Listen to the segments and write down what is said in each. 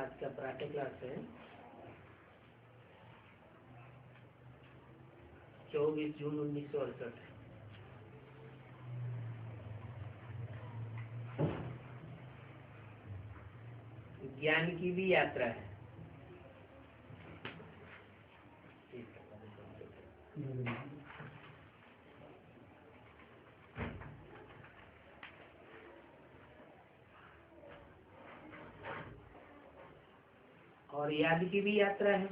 आज का प्रातः क्लास है 24 जून 1968। ज्ञान की भी यात्रा है। और याद की भी यात्रा है।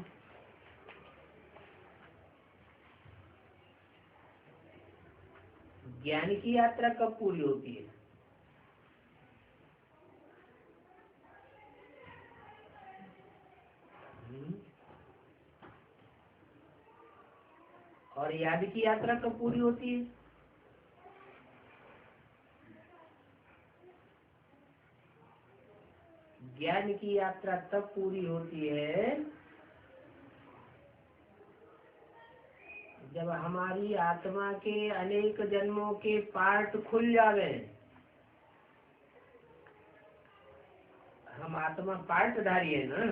ज्ञान की यात्रा कब पूरी होती है? और याद की यात्रा कब पूरी होती है? ज्ञान की यात्रा तब पूरी होती है जब हमारी आत्मा के अनेक जन्मों के पार्ट खुल जावे। हम आत्मा पार्टधारी है ना,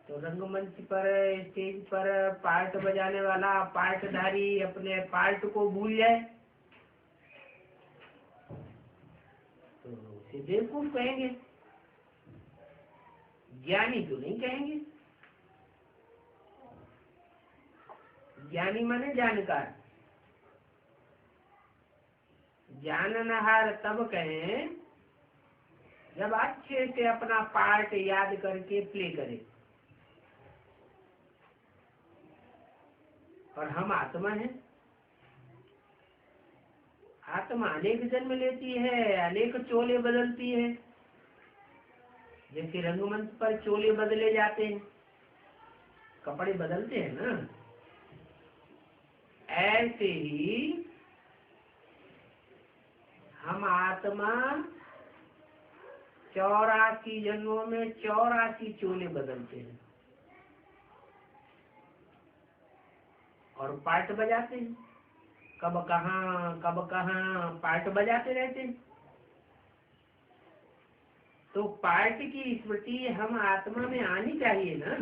तो रंगमंच पर स्टेज पर पार्ट बजाने वाला पार्टधारी अपने पार्ट को भूल जाए तो उसे बेवकूफ कहेंगे, ज्ञानी तो नहीं कहेंगे। ज्ञानी माने जानकार। जाननहार तब कहें जब अच्छे से अपना पार्ट याद करके प्ले करे। और हम आत्मा हैं। आत्मा अनेक जन्म लेती है, अनेक चोले बदलती है। जैसे रंगमंच पर चोले बदले जाते हैं, कपड़े बदलते हैं ना, ऐसे ही हम आत्मा 84 जन्मों में 84 चोले बदलते हैं और पार्ट बजाते हैं। कब कहाँ पार्ट बजाते रहते हैं। तो पार्ट की स्मृति हम आत्मा में आनी चाहिए ना,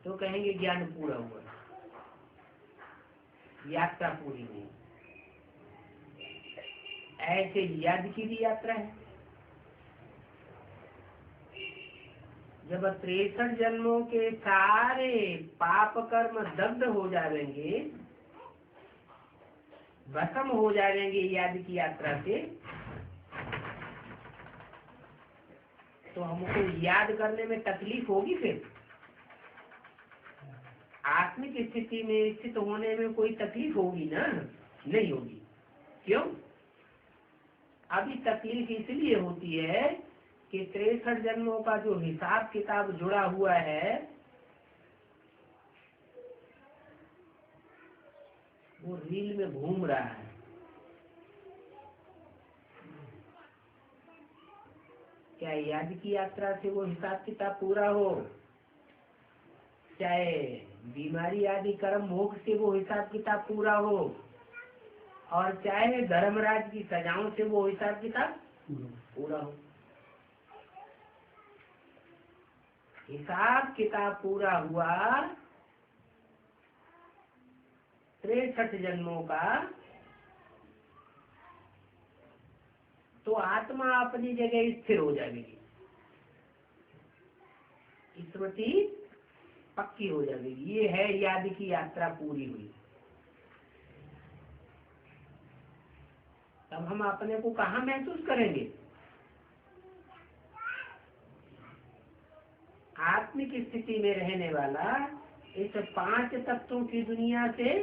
तो कहेंगे ज्ञान पूरा हुआ, यात्रा पूरी हुई। ऐसे याद की भी यात्रा है। जब 63 जन्मों के सारे पाप कर्म दग्ध हो जाएंगे, भस्म हो जाएंगे याद की यात्रा से, तो हमको याद करने में तकलीफ होगी। फिर आत्मिक स्थिति में स्थित होने में कोई तकलीफ होगी ना? नहीं होगी। क्यों? अभी तकलीफ इसलिए होती है कि 63 जन्मों का जो हिसाब किताब जुड़ा हुआ है वो रील में घूम रहा है। क्या याद की यात्रा से वो हिसाब किताब पूरा हो, चाहे बीमारी आदि कर्म भोग से वो हिसाब किताब पूरा हो, और चाहे धर्मराज की सजाओं से वो हिसाब किताब पूरा हो। हिसाब किताब पूरा हुआ 63 जन्मों का, तो आत्मा अपनी जगह स्थिर हो जाएगी, स्मृति पक्की हो जाएगी। ये है याद की यात्रा पूरी हुई। तब हम अपने को कहाँ महसूस करेंगे? आत्मिक स्थिति में रहने वाला इस 5 तत्वों की दुनिया से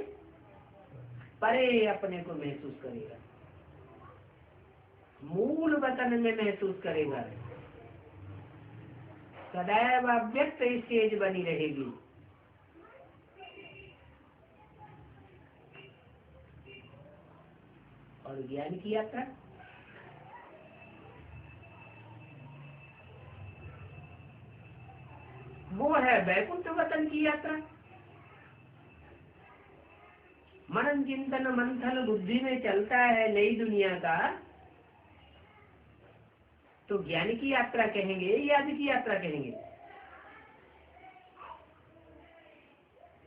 परे अपने को महसूस करेगा, मूल वतन में महसूस करेगा। सदैव अव्यक्त स्टेज बनी रहेगी। और ज्ञान की यात्रा वो है वैकुंठ वतन की यात्रा। मनन चिंतन मंथन बुद्धि में चलता है नई दुनिया का, तो ज्ञान की यात्रा कहेंगे या आदि की यात्रा कहेंगे?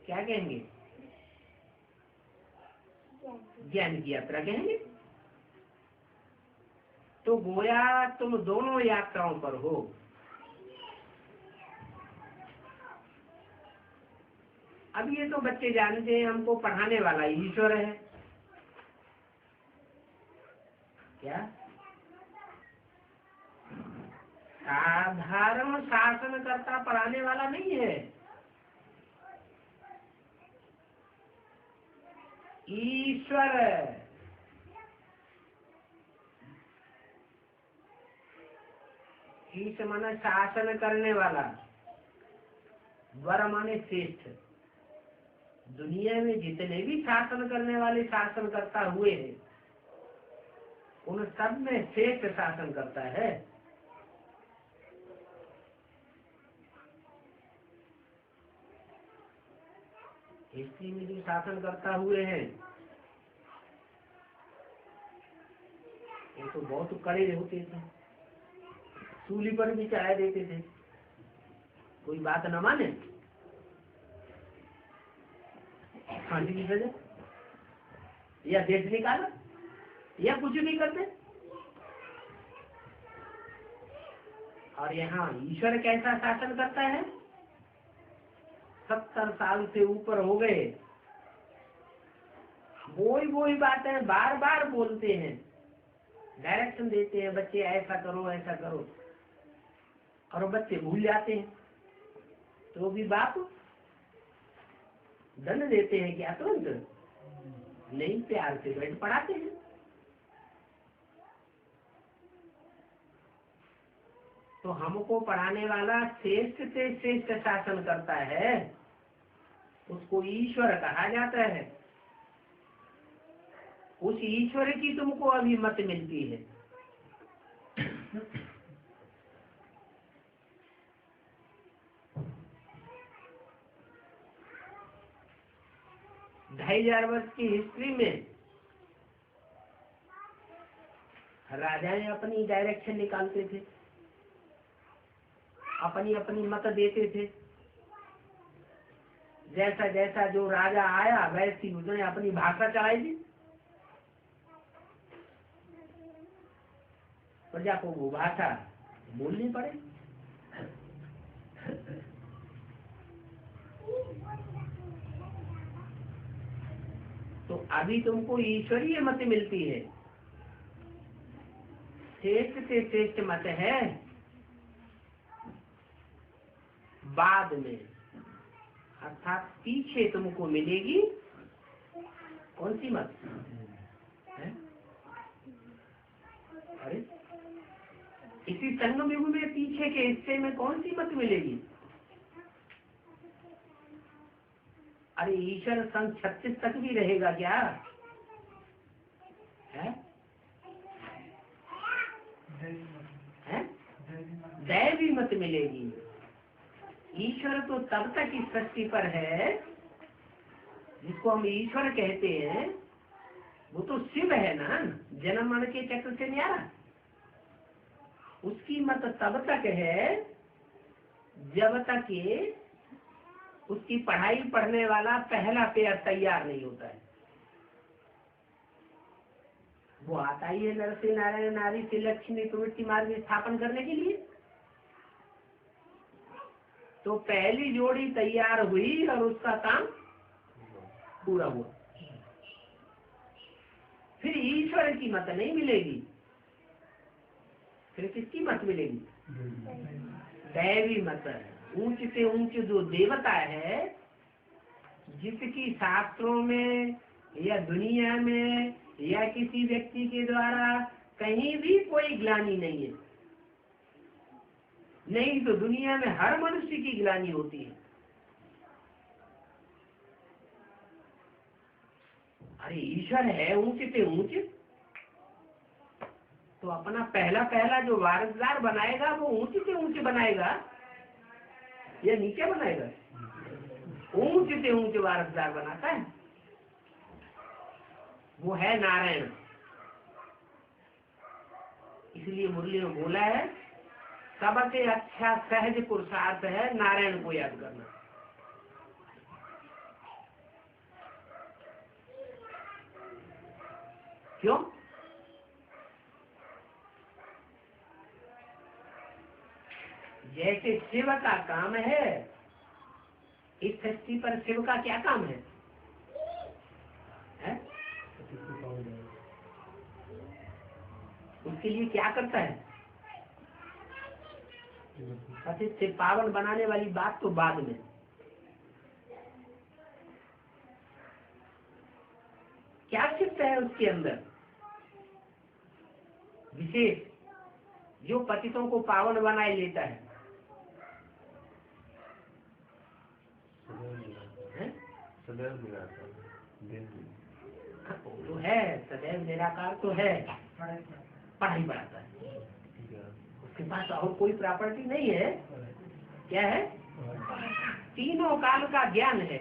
क्या कहेंगे? ज्ञान की यात्रा कहेंगे। तो गोया तुम दोनों यात्राओं पर हो। अब ये तो बच्चे जानते हैं हमको पढ़ाने वाला ईश्वर है। क्या साधारण शासन करता पढ़ाने वाला नहीं है। ईश्वर ईश माने शासन करने वाला, वर माने श्रेष्ठ। दुनिया में जितने भी शासन करने वाले शासन करता हुए हैं, उन सब में श्रेष्ठ शासन करता है। हिस्ट्री में जो शासन करता हुए हैं ये तो बहुत कड़े होते थे, सूली पर भी चढ़ा देते थे, कोई बात न माने फांसी की सजा या देश निकाला या कुछ नहीं करते। और यहाँ ईश्वर कैसा शासन करता है? 70 साल से ऊपर हो गए, वही बातें बार बार बोलते हैं, डायरेक्शन देते हैं, बच्चे ऐसा करो ऐसा करो, और बच्चे भूल जाते हैं। तो भी बाप दंड देते हैं क्या तुरंत? नहीं, प्यार से बैठ पढ़ाते हैं। तो हमको पढ़ाने वाला श्रेष्ठ से श्रेष्ठ शासन करता है, उसको ईश्वर कहा जाता है। उस ईश्वर की तुमको अभी मत मिलती है। 2500 वर्ष की हिस्ट्री में राजाएं अपनी डायरेक्शन निकालते थे, अपनी अपनी मत देते थे। जैसा जैसा जो राजा आया वैसी उसने अपनी भाषा चलाई थी, प्रजा को वो भाषा बोलनी पड़े। तो अभी तुमको ईश्वरीय मत मिलती है, श्रेष्ठ से श्रेष्ठ मत है बाद में, अर्थात पीछे तुमको मिलेगी। कौन सी मत है? अरे इसी संगम युग में पीछे के हिस्से में कौन सी मत मिलेगी? अरे ईश्वर सन 36 तक भी रहेगा क्या है? दैवी मत मिलेगी। ईश्वर तो तब तक इस सृष्टि पर है, जिसको हम ईश्वर कहते हैं वो तो शिव है ना, जन्म मरण के चक्र से न्यारा। उसकी मत तब तक है जब तक ये उसकी पढ़ाई पढ़ने वाला पहला पेयर तैयार नहीं होता है। वो आता ही है नर से नारायण, नारी से लक्ष्मी, प्रवृत्ति मार्ग स्थापन करने के लिए। तो पहली जोड़ी तैयार हुई और उसका काम पूरा हुआ। फिर ईश्वर की मत नहीं मिलेगी, फिर किसकी मत मिलेगी? दैवी मत। ऊंच से ऊंच जो देवता है, जिसकी शास्त्रों में या दुनिया में या किसी व्यक्ति के द्वारा कहीं भी कोई ग्लानि नहीं है, नहीं तो दुनिया में हर मनुष्य की ग्लानि होती है। अरे ईश्वर है ऊंच से ऊंच, तो अपना पहला पहला जो वारसदार बनाएगा वो ऊंच से ऊंच बनाएगा या नीचे बनाएगा? ऊंच से ऊंच वारसदार बनाता है, वो है नारायण। इसलिए मुरली में बोला है सबसे अच्छा सहज पुरुषार्थ है नारायण को याद करना। क्यों? जैसे शिव का काम है, इस सृष्टि पर शिव का क्या काम है? उसके लिए क्या करता है? पतित से पावन बनाने वाली बात तो बाद में। क्या चित्त है उसके अंदर विशेष जो पतितों को पावन बनाए लेता है? तो है सदैव निराकार तो है, पढ़ाई पढ़ाता है, उसके पास और कोई प्रॉपर्टी नहीं है। क्या है? तीनों काल का ज्ञान है,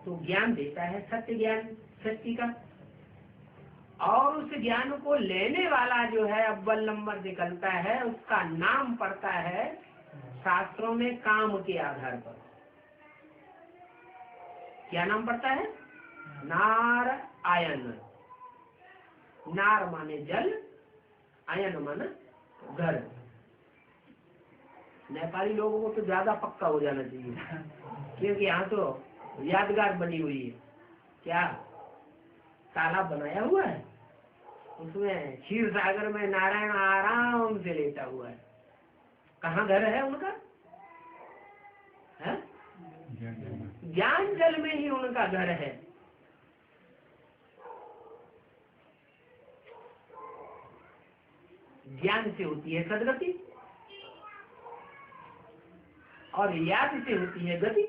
तो ज्ञान देता है सत्य ज्ञान सृष्टि का, और उस ज्ञान को लेने वाला जो है अव्वल नंबर निकलता है, उसका नाम पड़ता है शास्त्रों में काम के आधार पर। क्या नाम पड़ता है? नार आयन। नार माने जल, आयन माने घर। नेपाली लोगों को तो ज्यादा पक्का हो जाना चाहिए, क्योंकि यहाँ तो यादगार बनी हुई है। क्या तालाब बनाया हुआ है, उसमें क्षीर सागर में नारायण आराम से लेटा हुआ है। कहाँ घर है उनका? है ज्ञान जल में ही उनका घर है। ज्ञान से होती है सदगति और याद से होती है गति।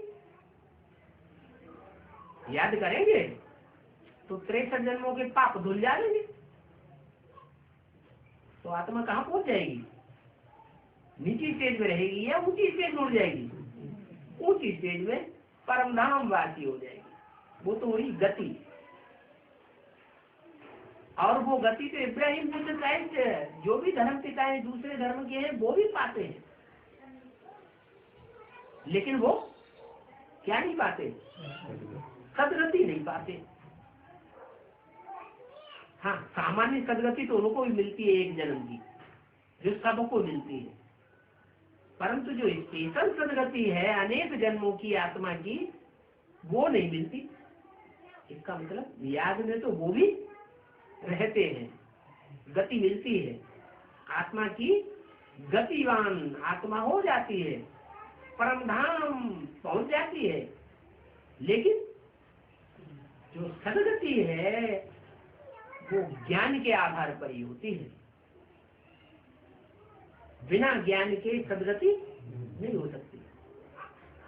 याद करेंगे तो 63 जन्मों के पाप धुल जाएंगे, तो आत्मा कहाँ पहुंच जाएगी? नीची स्टेज में रहेगी या ऊंची स्टेज में उड़ जाएगी? ऊंची स्टेज में परम धाम वासी हो जाएगी। वो तो हुई गति। और वो गति तो इब्राहिम बुद्ध क्राइस्ट जो भी धर्म पिताएं दूसरे धर्म के हैं वो भी पाते हैं, लेकिन वो क्या नहीं पाते? सदगति नहीं पाते। हाँ, सामान्य सदगति तो उनको भी मिलती है एक जन्म की, जो सबको मिलती है, परंतु जो स्पेशल सदगति है अनेक जन्मों की आत्मा की, वो नहीं मिलती। इसका मतलब याद में तो वो भी रहते हैं, गति मिलती है, आत्मा की गतिवान आत्मा हो जाती है, परम धाम पहुंच जाती है। लेकिन जो सदगति है वो ज्ञान के आधार पर ही होती है। बिना ज्ञान के सदगति नहीं हो सकती,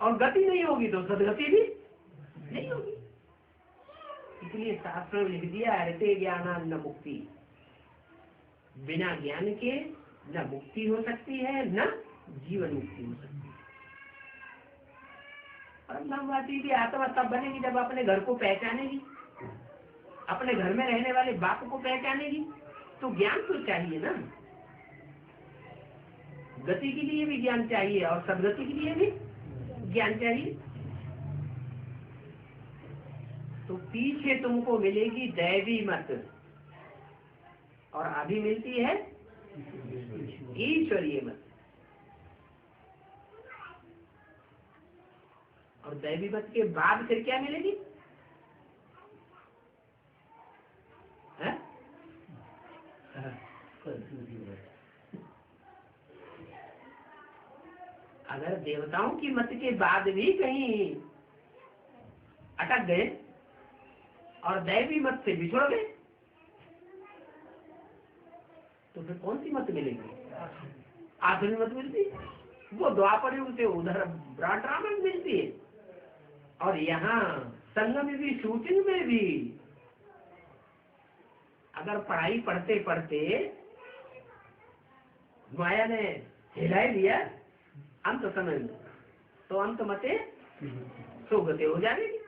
और गति नहीं होगी तो सदगति भी नहीं होगी। इसलिए शास्त्र में लिख दिया रहते ज्ञान न मुक्ति। बिना ज्ञान के न मुक्ति हो सकती है, न जीवन मुक्ति हो सकती है। परमधामवासी की आत्मा तब बनेगी जब अपने घर को पहचानेगी, अपने घर में रहने वाले बाप को पहचानेगी, तो ज्ञान तो चाहिए ना। गति के लिए भी ज्ञान चाहिए और सदगति के लिए भी ज्ञान चाहिए। तो पीछे तुमको मिलेगी दैवी मत, और अभी मिलती है ईश्वरीय मत। और दैवी मत के बाद फिर क्या मिलेगी? है? अगर देवताओं की मत के बाद भी कहीं अटक गए और दैवी मत से बिछड़ गए, तो फिर कौन सी मत मिलेगी? आखिरी मत मिलती, वो द्वापर युग से उधर ब्राह्मण मिलती है। और यहाँ संगम में भी, शूटिंग में भी अगर पढ़ाई पढ़ते पढ़ते माया ने हिला दिया अंत समय में, तो अंत मते सोगते हो जाएगी।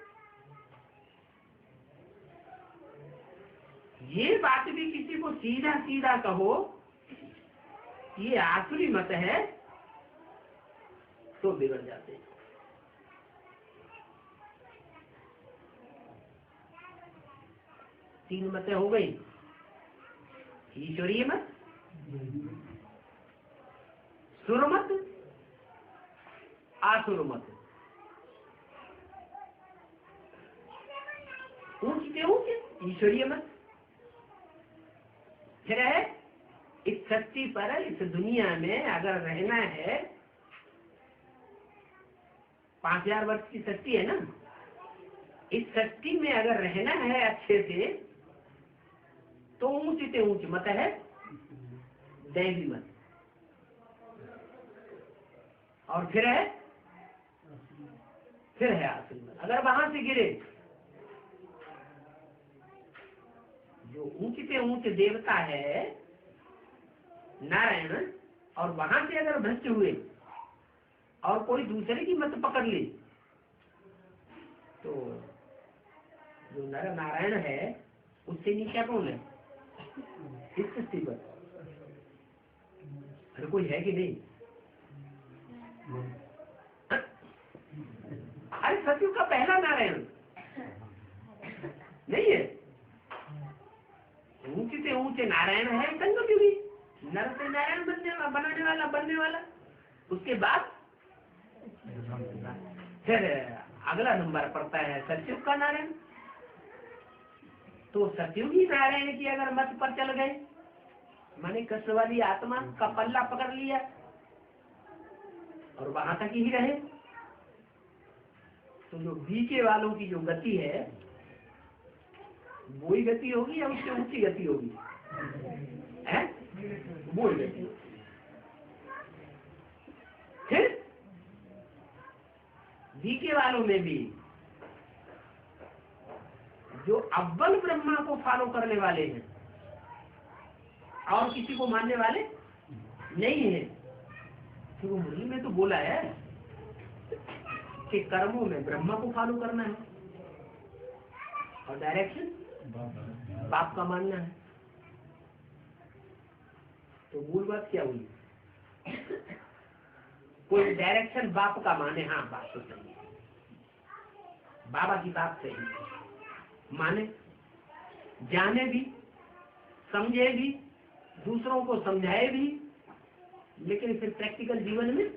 ये बात भी किसी को सीधा सीधा कहो ये आसुरी मत है तो बिगड़ जाते हैं। तीन मतें हो गई, ईश्वरीय मत, सुर मत, आसुर मत। ऊंचते ऊंच ईश्वरीय मत। फिर है इस सृष्टि पर, इस दुनिया में अगर रहना है, 5000 वर्ष की सृष्टि है ना, इस सृष्टि में अगर रहना है अच्छे से तो ऊंचते ऊंच मत है दैवी मत। और फिर है आसुरी मत। अगर वहां से गिरे, जो ऊंचते ऊंच देवता है नारायण, और वहां से अगर भ्रष्ट हुए और कोई दूसरे की मत पकड़ ली तो जो नर नारायण है उससे नीचा कौन है इस सृष्टि पर? अरे कोई है कि नहीं? अरे सतयुग का पहला नारायण नहीं है, ऊंचे से ऊंचे नारायण है संगमयुगी, नर से नारायण बनने वाला। उसके बाद फिर अगला नंबर पड़ता है सतयुग का नारायण। तो सतयुगी नारायण की अगर मत पर चल गए, माने कृष्ण वाली आत्मा का पल्ला पकड़ लिया और वहां तक ही रहे, तो जो बीके वालों की जो गति है वही गति होगी या उससे ऊंची गति होगी? है वो गति। फिर बीके वालों में भी जो अव्वल ब्रह्मा को फॉलो करने वाले हैं और किसी को मानने वाले नहीं है, तो मुरली में तो बोला है कि कर्मों में ब्रह्मा को फॉलो करना है और डायरेक्शन बाप का मानना है। तो मूल बात क्या हुई? कोई डायरेक्शन बाप का माने, हाँ बात तो सही है, बाबा की बात सही है, माने, जाने भी, समझे भी, दूसरों को समझाए भी, लेकिन फिर प्रैक्टिकल जीवन में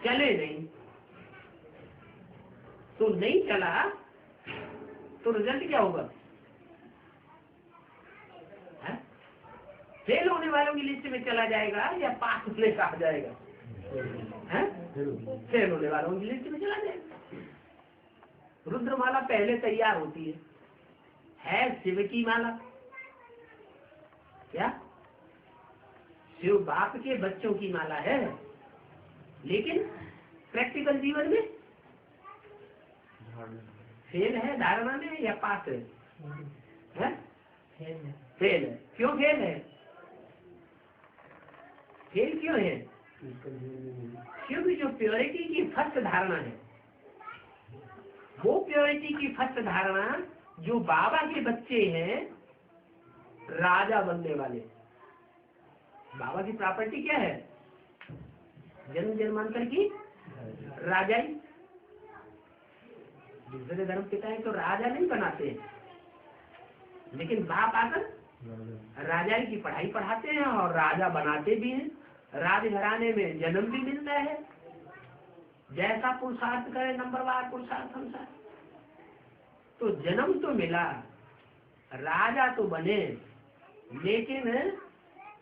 चले नहीं। तो नहीं चला तो रिजल्ट क्या होगा? फेल होने वालों की लिस्ट में चला जाएगा या पास होने का आ जाएगा? फेल होने वालों की लिस्ट में चला जाएगा। रुद्रमाला पहले तैयार होती है शिव की माला। क्या शिव बाप के बच्चों की माला है, लेकिन प्रैक्टिकल जीवन में फेल है, धारणा में या पास है? फेल है। क्यों फेल है? फेल क्यों है? क्योंकि जो प्योरिटी की फर्स्ट धारणा है, वो प्योरिटी की फर्स्ट धारणा जो बाबा के बच्चे हैं राजा बनने वाले। बाबा की प्रॉपर्टी क्या है? जन्म जन्मांतर की राजाई। दूसरे धर्म पिता है तो राजा नहीं बनाते हैं, लेकिन बाप आकर राजाई की पढ़ाई पढ़ाते हैं और राजा बनाते भी हैं। राजघराने में जन्म भी मिलता है, जैसा पुरुषार्थ करे नंबरवार पुरुषार्थ अनुसार। तो जन्म तो मिला, राजा तो बने, लेकिन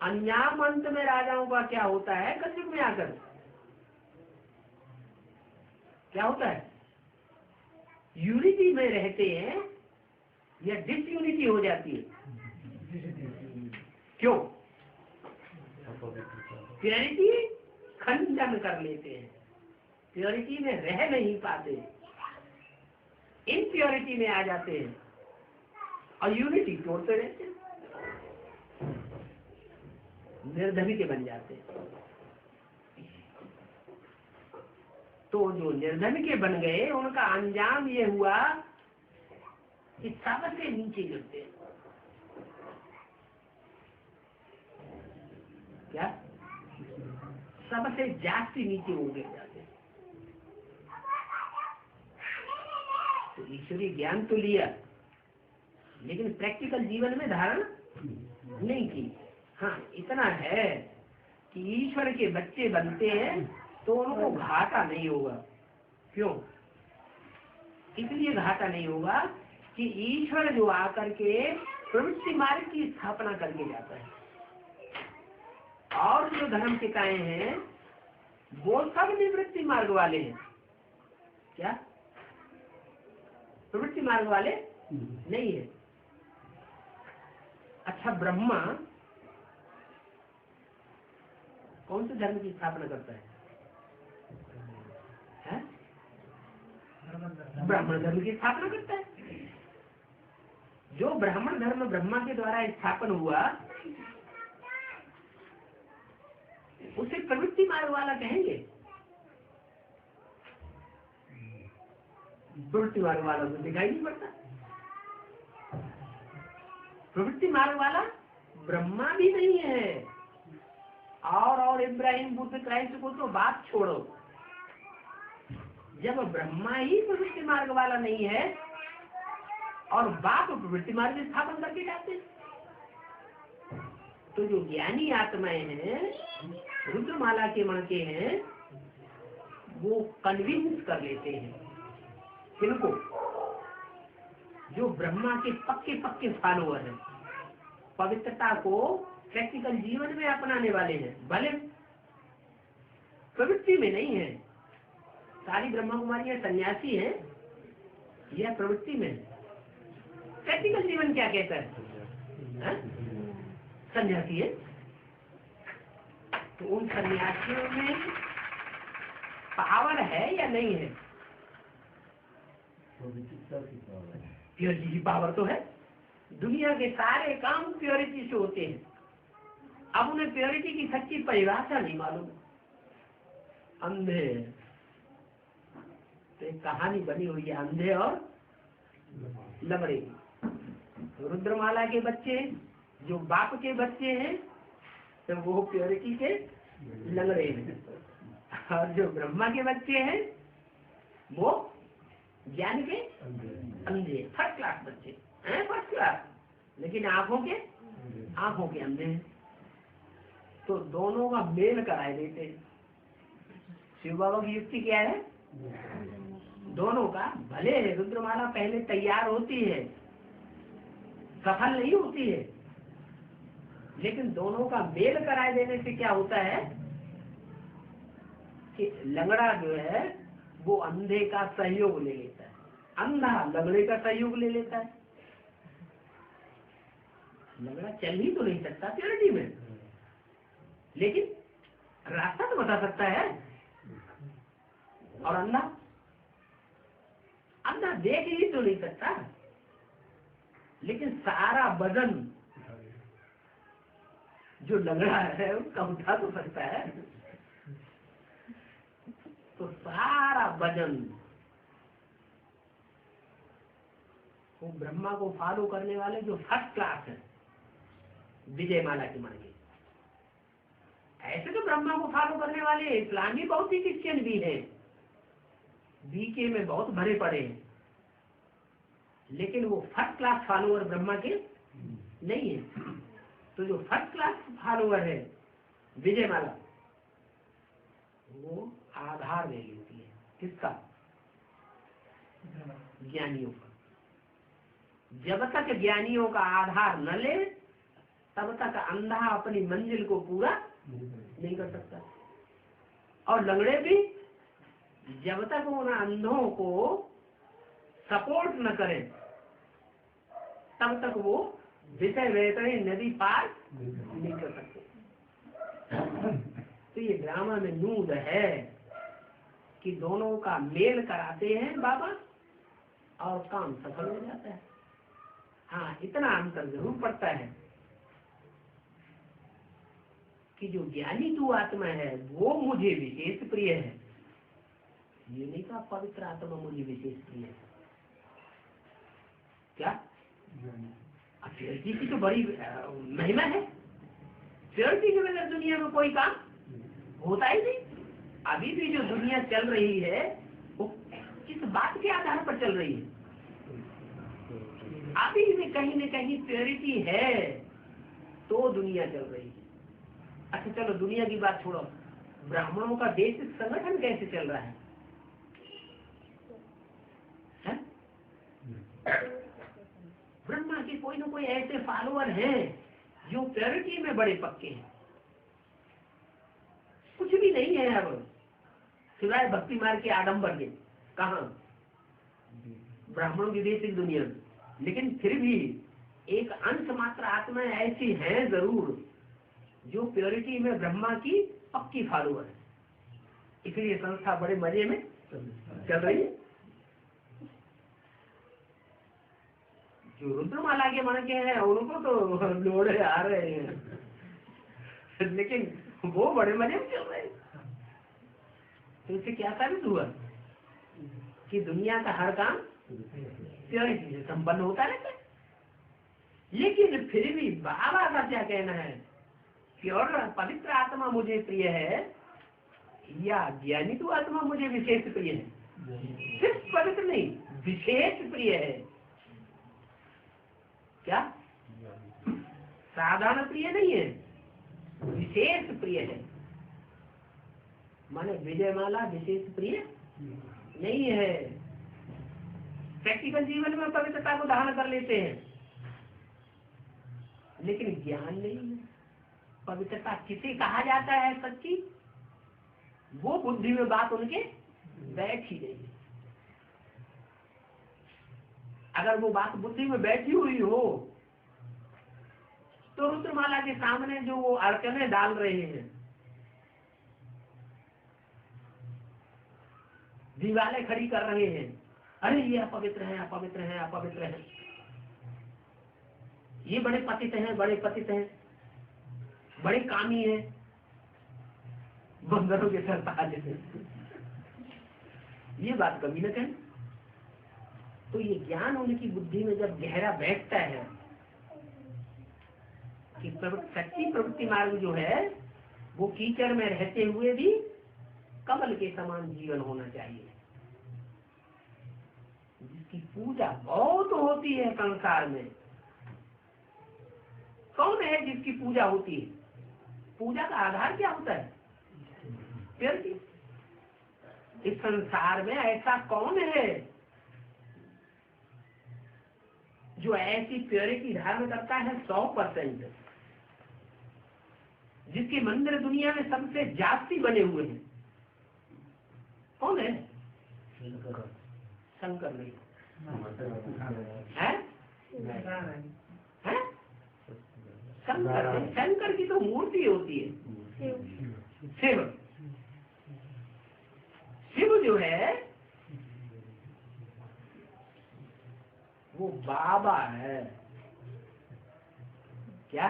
अन्याम अंत में राजाओं का क्या होता है? कलयुग में आकर क्या होता है? यूनिटी में रहते हैं या डिसयूनिटी हो जाती है? क्यों? प्योरिटी खंडन कर लेते हैं, प्योरिटी में रह नहीं पाते, इनप्योरिटी में आ जाते हैं और यूनिटी तोड़ते रहते हैं, निर्धमी के बन जाते हैं। तो जो निर्धन के बन गए उनका अंजाम ये हुआ कि सबसे नीचे गिरते हैं। सबसे जास्ती नीचे वो गिर जाते हैं। तो ईश्वरीय ज्ञान तो लिया, लेकिन प्रैक्टिकल जीवन में धारण नहीं की। हाँ, इतना है कि ईश्वर के बच्चे बनते हैं तो उनको घाटा नहीं होगा। क्यों? इसलिए घाटा नहीं होगा कि ईश्वर जो आकर के प्रवृत्ति मार्ग की स्थापना करके जाता है, और जो धर्म सिखाए हैं वो सब निवृत्ति मार्ग वाले हैं। क्या? प्रवृत्ति मार्ग वाले नहीं है। अच्छा, ब्रह्मा कौन से धर्म की स्थापना करता है? ब्राह्मण धर्म की स्थापना करता है। जो ब्राह्मण धर्म ब्रह्मा के द्वारा स्थापन हुआ उसे प्रवृत्ति मार्ग वाला कहेंगे? प्रवृत्ति मार्ग वाला तो दिखाई नहीं पड़ता। प्रवृत्ति मार्ग वाला ब्रह्मा भी नहीं है, और इब्राहिम, बुद्ध, क्राइस्ट को तो बात छोड़ो। जब ब्रह्मा ही प्रवृत्ति मार्ग वाला नहीं है और बाप प्रवृत्ति मार्ग स्थापन करके जाते, तो जो ज्ञानी आत्माएं हैं, रुद्रमाला के मण के हैं, वो कन्विंस कर लेते हैं किनको? जो ब्रह्मा के पक्के पक्के फॉलोअर हैं, पवित्रता को प्रैक्टिकल जीवन में अपनाने वाले हैं, भले प्रवृत्ति में नहीं है। सारी ब्रह्मा कुमारियां सन्यासी हैं, यह प्रवृत्ति में। प्रैक्टिकल जीवन क्या कहता है? सन्यासी है। तो उन सन्यासियों में पावर है या नहीं है? प्योरिटी की पावर तो है। दुनिया के सारे काम प्योरिटी से होते हैं। अब उन्हें प्योरिटी की सच्ची परिभाषा नहीं मालूम, अंधे। तो एक कहानी बनी हुई है अंधे और लंगड़े की। रुद्रमाला के बच्चे जो बाप के बच्चे हैं तो वो प्योरिटी के लंगड़े हैं, और जो ब्रह्मा के बच्चे हैं वो ज्ञान के अंधे, फर्स्ट क्लास बच्चे हैं, फर्स्ट क्लास, लेकिन आंखों के अंधे हैं। तो दोनों का मेल कराए देते हैं। शिव बाबा की युक्ति क्या है? दोनों का, भले रुद्रमाला पहले तैयार होती है, सफल नहीं होती है, लेकिन दोनों का मेल कराए देने से क्या होता है कि लंगड़ा जो है वो अंधे का सहयोग ले लेता है, अंधा लंगड़े का सहयोग ले लेता है। लंगड़ा चल ही तो नहीं सकता प्योरिटी में, लेकिन रास्ता तो बता सकता है। और अंधा देख ही तो नहीं सकता, लेकिन सारा वजन जो लंगड़ा है उसका उठा तो सकता है। तो सारा वजन वो ब्रह्मा को फॉलो करने वाले जो फर्स्ट क्लास है, विजय माला की मांगे। ऐसे तो ब्रह्मा को फॉलो करने वाले इस्लामी बहुत ही क्रिश्चियन भी हैं, बीके में बहुत भरे पड़े हैं, लेकिन वो फर्स्ट क्लास फॉलोअर ब्रह्मा के नहीं है। तो जो फर्स्ट क्लास फॉलोअर है विजय माला, वो आधार ले लेती है किसका? ज्ञानियों का। जब तक ज्ञानियों का आधार न ले तब तक अंधा अपनी मंजिल को पूरा नहीं कर सकता। और लंगड़े भी जब तक उन अंधों को सपोर्ट न करें तब तक वो विषय वेतनी नदी पार नहीं कर सकते। तो ये ड्रामा में नूद है कि दोनों का मेल कराते हैं बाबा और काम सफल हो जाता है। हाँ, इतना अंतर जरूर पड़ता है कि जो ज्ञानी तू आत्मा है वो मुझे विशेष प्रिय है, ये नहीं कहा पवित्र आत्मा मुझे विशेष प्रिय है। क्या प्योरिटी की तो बड़ी महिमा है। प्योरिटी के बगैर दुनिया में कोई काम होता ही नहीं। अभी भी जो दुनिया चल रही है वो किस बात के आधार पर चल रही है? अभी भी कहीं न कहीं प्योरिटी है तो दुनिया चल रही है। अच्छा चलो दुनिया की बात छोड़ो, ब्राह्मणों का देश संगठन कैसे चल रहा है? ब्रह्मा के कोई ना कोई ऐसे फॉलोअर हैं जो प्योरिटी में बड़े पक्के हैं। कुछ भी नहीं है अब सिवाय भक्ति मार्ग के आडंबर के। कहाँ? ब्राह्मणों की देश दुनिया में। लेकिन फिर भी एक अंश मात्र आत्माएं ऐसी हैं जरूर जो प्योरिटी में ब्रह्मा की पक्की फॉलोअर है। इसलिए संस्था बड़े मजे में चल रही है। जो रुद्रमाला के मन के हैं उनको तो लोड़े आ रहे हैं, लेकिन वो बड़े मजे में चल रहे हैं। तो इससे क्या साबित हुआ कि दुनिया का हर काम प्योरिटी से संपन्न होता रहता है। लेकिन फिर भी बाबा का क्या कहना है कि और पवित्र आत्मा मुझे प्रिय है या ज्ञानी तो आत्मा मुझे विशेष प्रिय है? सिर्फ पवित्र नहीं, विशेष प्रिय है। क्या? साधारण प्रिय नहीं है, विशेष प्रिय है। माने विजयमाला विशेष प्रिय नहीं है। प्रैक्टिकल जीवन में पवित्रता को धारण कर लेते हैं, लेकिन ज्ञान नहीं है। पवित्रता किसे कहा जाता है सच्ची, वो बुद्धि में बात उनके बैठ ही नहीं। अगर वो बात बुद्धि में बैठी हुई हो तो रुद्रमाला के सामने जो वो अड़चने डाल रहे हैं, दीवारें खड़ी कर रहे हैं, अरे ये अपवित्र है, अपवित्र है, अपवित्र है, ये बड़े पतित हैं, बड़े पतित हैं, बड़े कामी हैं, बंदरों के सर ताज हैं, ये बात कभी न कहें। तो ये ज्ञान उनकी बुद्धि में जब गहरा बैठता है कि सच्ची प्रवृत्ति मार्ग जो है वो कीचड़ में रहते हुए भी कमल के समान जीवन होना चाहिए, जिसकी पूजा बहुत होती है संसार में। कौन है जिसकी पूजा होती है? पूजा का आधार क्या होता है? प्योरिटी। इस संसार में ऐसा कौन है जो ऐसी प्योरिटी धारण करता है 100%, जिसके मंदिर दुनिया में सबसे जास्ती बने हुए हैं? कौन है? शंकर नहीं है? शंकर की तो मूर्ति होती है। शिव, शिव जो है वो बाबा है। क्या?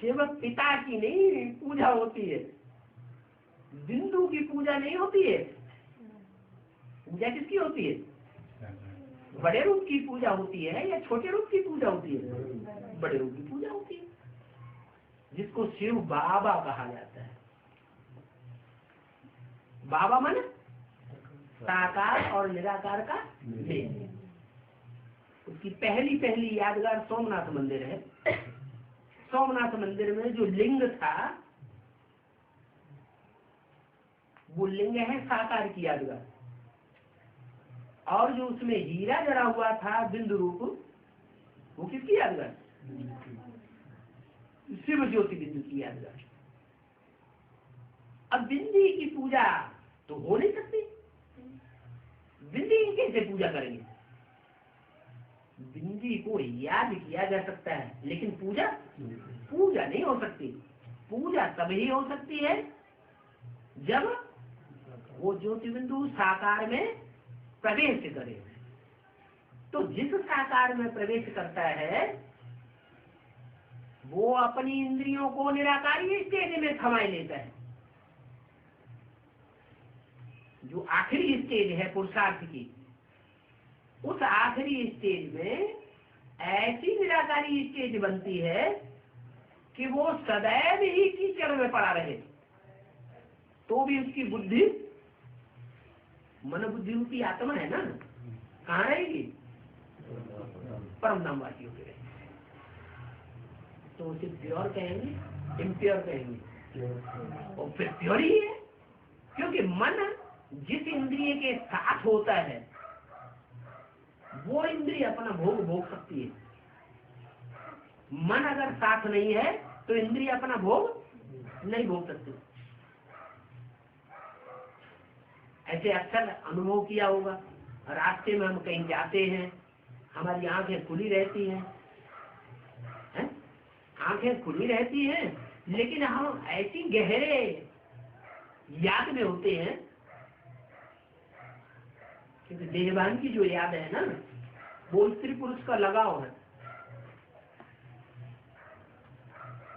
शिव पिता की नहीं पूजा होती है, बिंदु की पूजा नहीं होती है। पूजा किसकी होती है? बड़े रूप की पूजा होती है या छोटे रूप की पूजा होती है? बड़े रूप की पूजा होती है, जिसको शिव बाबा कहा जाता है। बाबा माने साकार और निराकार का मेल। उसकी पहली यादगार सोमनाथ मंदिर है। सोमनाथ मंदिर में जो लिंग था वो लिंग है साकार की यादगार, और जो उसमें हीरा जड़ा हुआ था बिंदु रूप, वो किसकी यादगार? शिव ज्योति बिंदु की यादगार। अब बिंदी की पूजा तो हो नहीं सकती, बिंदी की कैसे पूजा करेंगे? बिंदी को याद किया जा सकता है, लेकिन पूजा नहीं हो सकती। पूजा तभी हो सकती है जब वो ज्योति बिंदु साकार में प्रवेश करे। तो जिस साकार में प्रवेश करता है वो अपनी इंद्रियों को निराकारी स्टेज में थमाए लेता है। जो आखिरी स्टेज है पुरुषार्थ की, उस आखिरी स्टेज में ऐसी निराकारी स्टेज बनती है कि वो सदैव ही कीचड़ में पड़ा रहे। तो भी उसकी बुद्धि, मन बुद्धि रूपी आत्मा है ना, कहाँ रहेगी? परम धाम वासियों के रहेगी। तो उसे प्योर कहेंगे, इम्प्योर कहेंगे? और फिर प्योर ही है, क्योंकि मन जिस इंद्रिय के साथ होता है वो इंद्रिय अपना भोग भोग सकती है। मन अगर साथ नहीं है तो इंद्रिय अपना भोग नहीं भोग सकती। ऐसे अक्सर अनुभव किया होगा, रास्ते में हम कहीं जाते हैं, हमारी आंखें खुली रहती हैं, आंखें खुली रहती हैं, लेकिन हम ऐसी गहरे याद में होते हैं, क्योंकि देहभान की जो याद है ना, वो स्त्री पुरुष का लगाव है।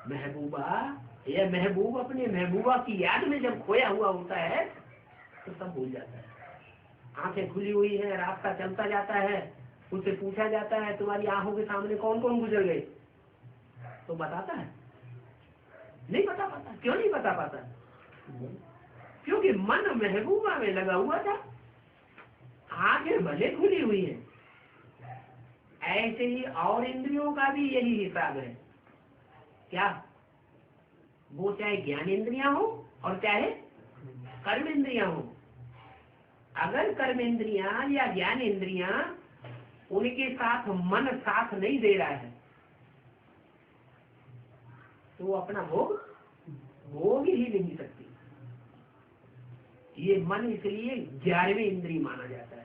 महबूबा या महबूब अपने महबूबा की याद में जब खोया हुआ होता है तो सब भूल जाता है। आंखें खुली हुई है, रास्ता चलता जाता है, उससे पूछा जाता है तुम्हारी आंखों के सामने कौन कौन गुजर गए, तो बताता है? नहीं बता पाता। क्यों नहीं बता पाता? क्योंकि मन महबूबा में लगा हुआ था, आंखें भले खुली हुई है। ऐसे ही और इंद्रियों का भी यही हिसाब है। क्या? वो चाहे ज्ञान इंद्रियां हो और चाहे कर्म इंद्रियां हो। अगर कर्म इंद्रियां या ज्ञान इंद्रियां उनके साथ मन साथ नहीं दे रहा है तो वो अपना भोग ही नहीं सकती। ये मन इसलिए 11वीं इंद्रिय माना जाता है।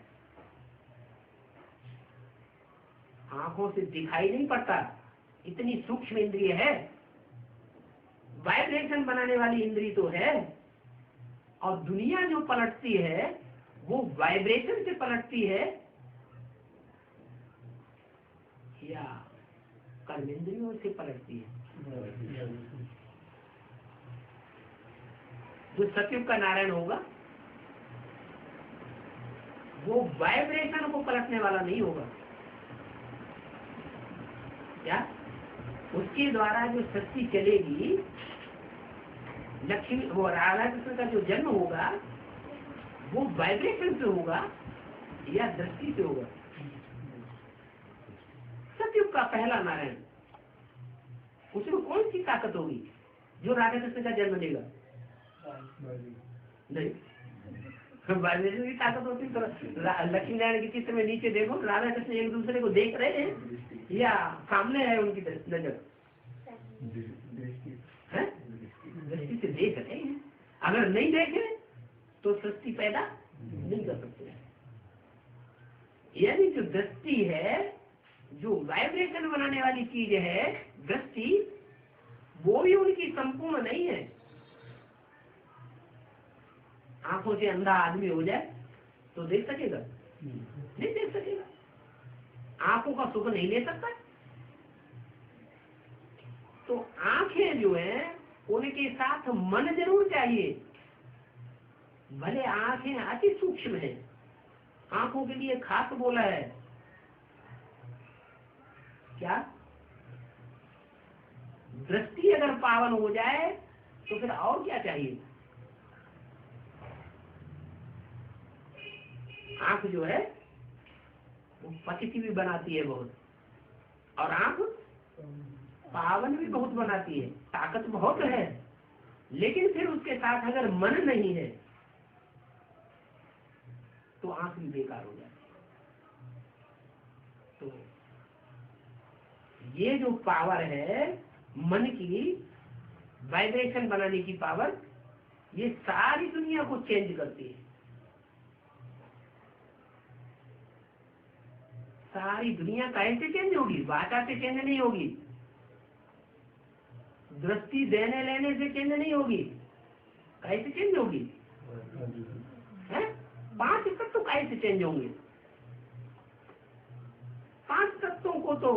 आंखों से दिखाई नहीं पड़ता, इतनी सूक्ष्म इंद्रिय है, वाइब्रेशन बनाने वाली इंद्रिय तो है, और दुनिया जो पलटती है वो वाइब्रेशन से पलटती है या कर्मेंद्रियों से पलटती है। जो सतयुग का नारायण होगा वो वाइब्रेशन को पलटने वाला नहीं होगा। क्या? उसके द्वारा जो शक्ति चलेगी, लक्ष्मी वो राधा कृष्ण का जो जन्म होगा वो वाइब्रेशन से होगा या दृष्टि से होगा? सतयुग का पहला नारायण, उसमें कौन सी ताकत होगी जो राधा कृष्ण का जन्म देगा? नहीं, वाइब्रेशन की ताकत होती तो लक्ष्मी नारायण के चित्र में नीचे देखो, राधा कृष्ण एक दूसरे को देख रहे हैं या सामने है उनकी नजर? दृष्टि से देख रहे हैं। अगर नहीं देखे तो सृष्टि पैदा नहीं कर सकते। यानी जो दृष्टि है, जो वाइब्रेशन बनाने वाली चीज है दृष्टि, वो भी उनकी संपूर्ण नहीं है। आंखों से अंधा आदमी हो जाए तो देख सकेगा? नहीं देख सकेगा। आंखों का सुख नहीं ले सकता। तो आंखें जो है उनके साथ मन जरूर चाहिए। भले आंखें अति सूक्ष्म है, आंखों के लिए खास बोला है क्या? दृष्टि अगर पावन हो जाए तो फिर और क्या चाहिए? आंख जो है वो पतिति भी बनाती है बहुत, और आंख पावन भी बहुत बनाती है, ताकत बहुत है, लेकिन फिर उसके साथ अगर मन नहीं है तो आंख भी बेकार हो जाती है। तो ये जो पावर है मन की, वाइब्रेशन बनाने की पावर, ये सारी दुनिया को चेंज करती है। सारी दुनिया कैसे चेंज होगी? भाषा से चेंज नहीं होगी, दृष्टि देने लेने से चेंज नहीं होगी। कैसे चेंज होगी? है? 5 तत्व कैसे चेंज होंगे? 5 तत्वों को तो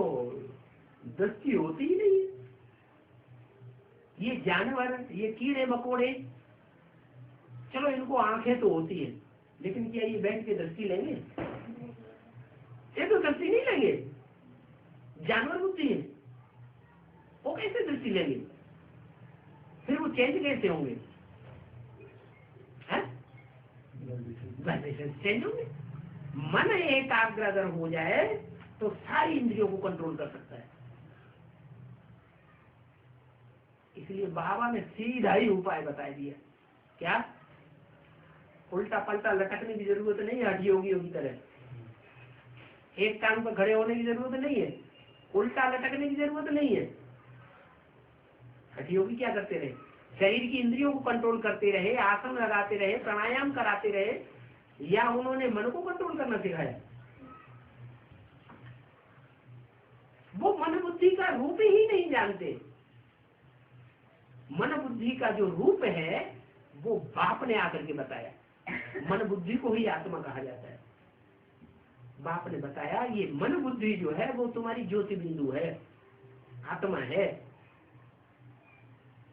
दृष्टि होती ही नहीं है। ये जानवर, ये कीड़े मकोड़े, चलो इनको आंखें तो होती है, लेकिन क्या ये बैठ के दृष्टि लेंगे? ये तो दृष्टि नहीं लेंगे। जानवर बुद्धि है, वो कैसे दृष्टि लेंगे? फिर वो चेंज कैसे होंगे? वाइब्रेशन चेंज होंगे। मन एकाग्र अगर हो जाए तो सारी इंद्रियों को कंट्रोल कर सकता है। इसलिए बाबा ने सीधा ही उपाय बता दिया। क्या? उल्टा पलटा लटकने की जरूरत नहीं है हठी योगियों की तरह। एक टांग पर खड़े होने की जरूरत नहीं है, उल्टा लटकने की जरूरत नहीं है। हठी योगी क्या करते रहे? शरीर की इंद्रियों को कंट्रोल करते रहे, आसन लगाते रहे, प्राणायाम कराते रहे, या उन्होंने मन को कंट्रोल करना सिखाया? वो मन बुद्धि का रूप ही नहीं जानते। मन बुद्धि का जो रूप है वो बाप ने आकर के बताया। मन बुद्धि को ही आत्मा कहा जाता है। बाप ने बताया ये मन बुद्धि जो है वो तुम्हारी ज्योति बिंदु है, आत्मा है।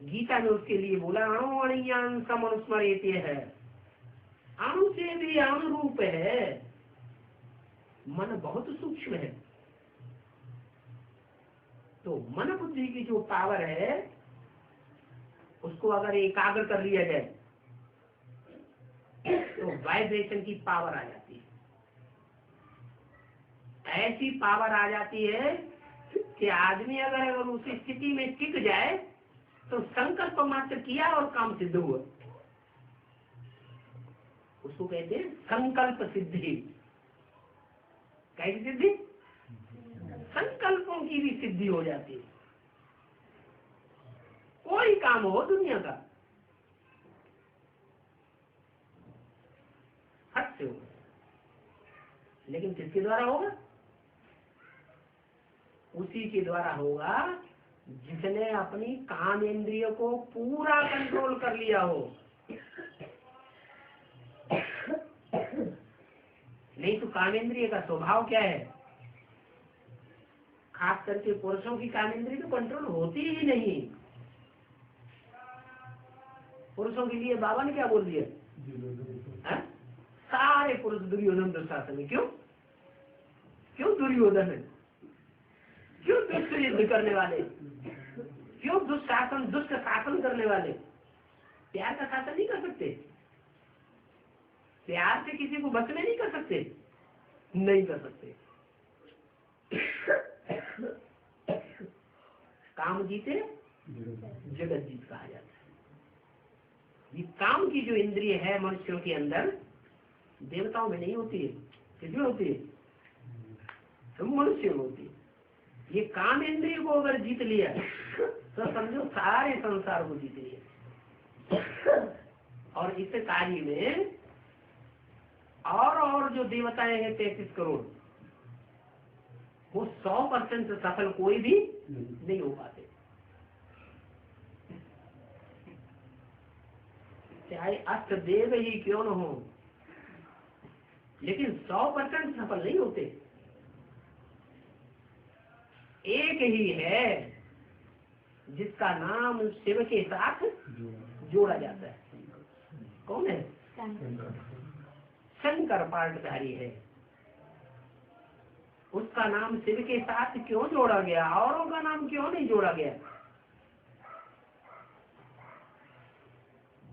गीता में उसके लिए बोला अणु अणियान समनुस्मरेते है, अणु से भी अनुरूप है। मन बहुत सूक्ष्म है। तो मन बुद्धि की जो पावर है उसको अगर एकाग्र कर लिया जाए तो वाइब्रेशन की पावर आ जाती है। ऐसी पावर आ जाती है कि आदमी अगर उसी स्थिति में टिक जाए तो संकल्प मात्र किया और काम सिद्ध हुआ। उसको कहते हैं संकल्प सिद्धि। कैसी सिद्धि? संकल्पों की भी सिद्धि हो जाती है। कोई काम हो दुनिया का हद से होगा, लेकिन किसके द्वारा होगा? उसी के द्वारा होगा जिसने अपनी काम इंद्रिय को पूरा कंट्रोल कर लिया हो। नहीं तो काम इंद्रिय का स्वभाव क्या है? खास करके पुरुषों की काम इंद्रिय तो कंट्रोल होती ही नहीं। पुरुषों के लिए बाबा ने क्या बोल दिया? सारे पुरुष दुर्योधन दुशासन में। क्यों? क्यों दुर्योधन है? क्यों दुष्ट युद्ध करने वाले? क्यों दुष्शासन दुष्ट शासन करने वाले? प्यार का शासन नहीं कर सकते? प्यार से किसी को बस में नहीं कर सकते? नहीं कर सकते। काम जीते जगत जीत कहा जाता है। ये काम की जो इंद्रिय है मनुष्यों के अंदर, देवताओं में नहीं होती है। किसमें होती है? तो मनुष्य में होती है। ये काम इंद्रिय को अगर जीत लिया तो समझो सारे संसार को जीत लिया। और इस कार्य में और जो देवताएं हैं 33 करोड़, वो 100% सफल कोई भी नहीं हो पाते। चाहे अष्ट देव ही क्यों न हो, लेकिन 100% सफल नहीं होते। एक ही है जिसका नाम शिव के साथ जोड़ा जाता है। कौन है? शंकर पाठधारी है। उसका नाम शिव के साथ क्यों जोड़ा गया? औरों का नाम क्यों नहीं जोड़ा गया?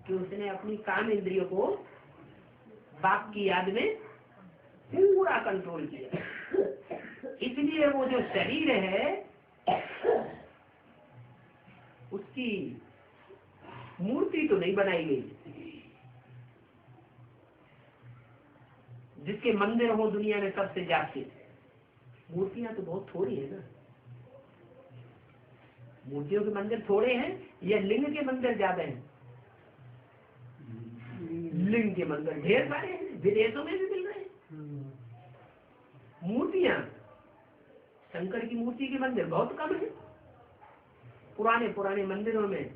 कि उसने अपनी काम इंद्रियों को बाप की याद में पूरा कंट्रोल किया। इसलिए वो जो शरीर है उसकी मूर्ति तो नहीं बनाई गई। जिसके मंदिर हो दुनिया में सबसे जाके, मूर्तियां तो बहुत थोड़ी है ना। मूर्तियों के मंदिर थोड़े हैं या लिंग के मंदिर ज्यादा हैं? लिंग के मंदिर ढेर सारे हैं, विदेशों में भी मिल रहे हैं। मूर्तियां, शंकर की मूर्ति के मंदिर बहुत कम है। पुराने मंदिरों में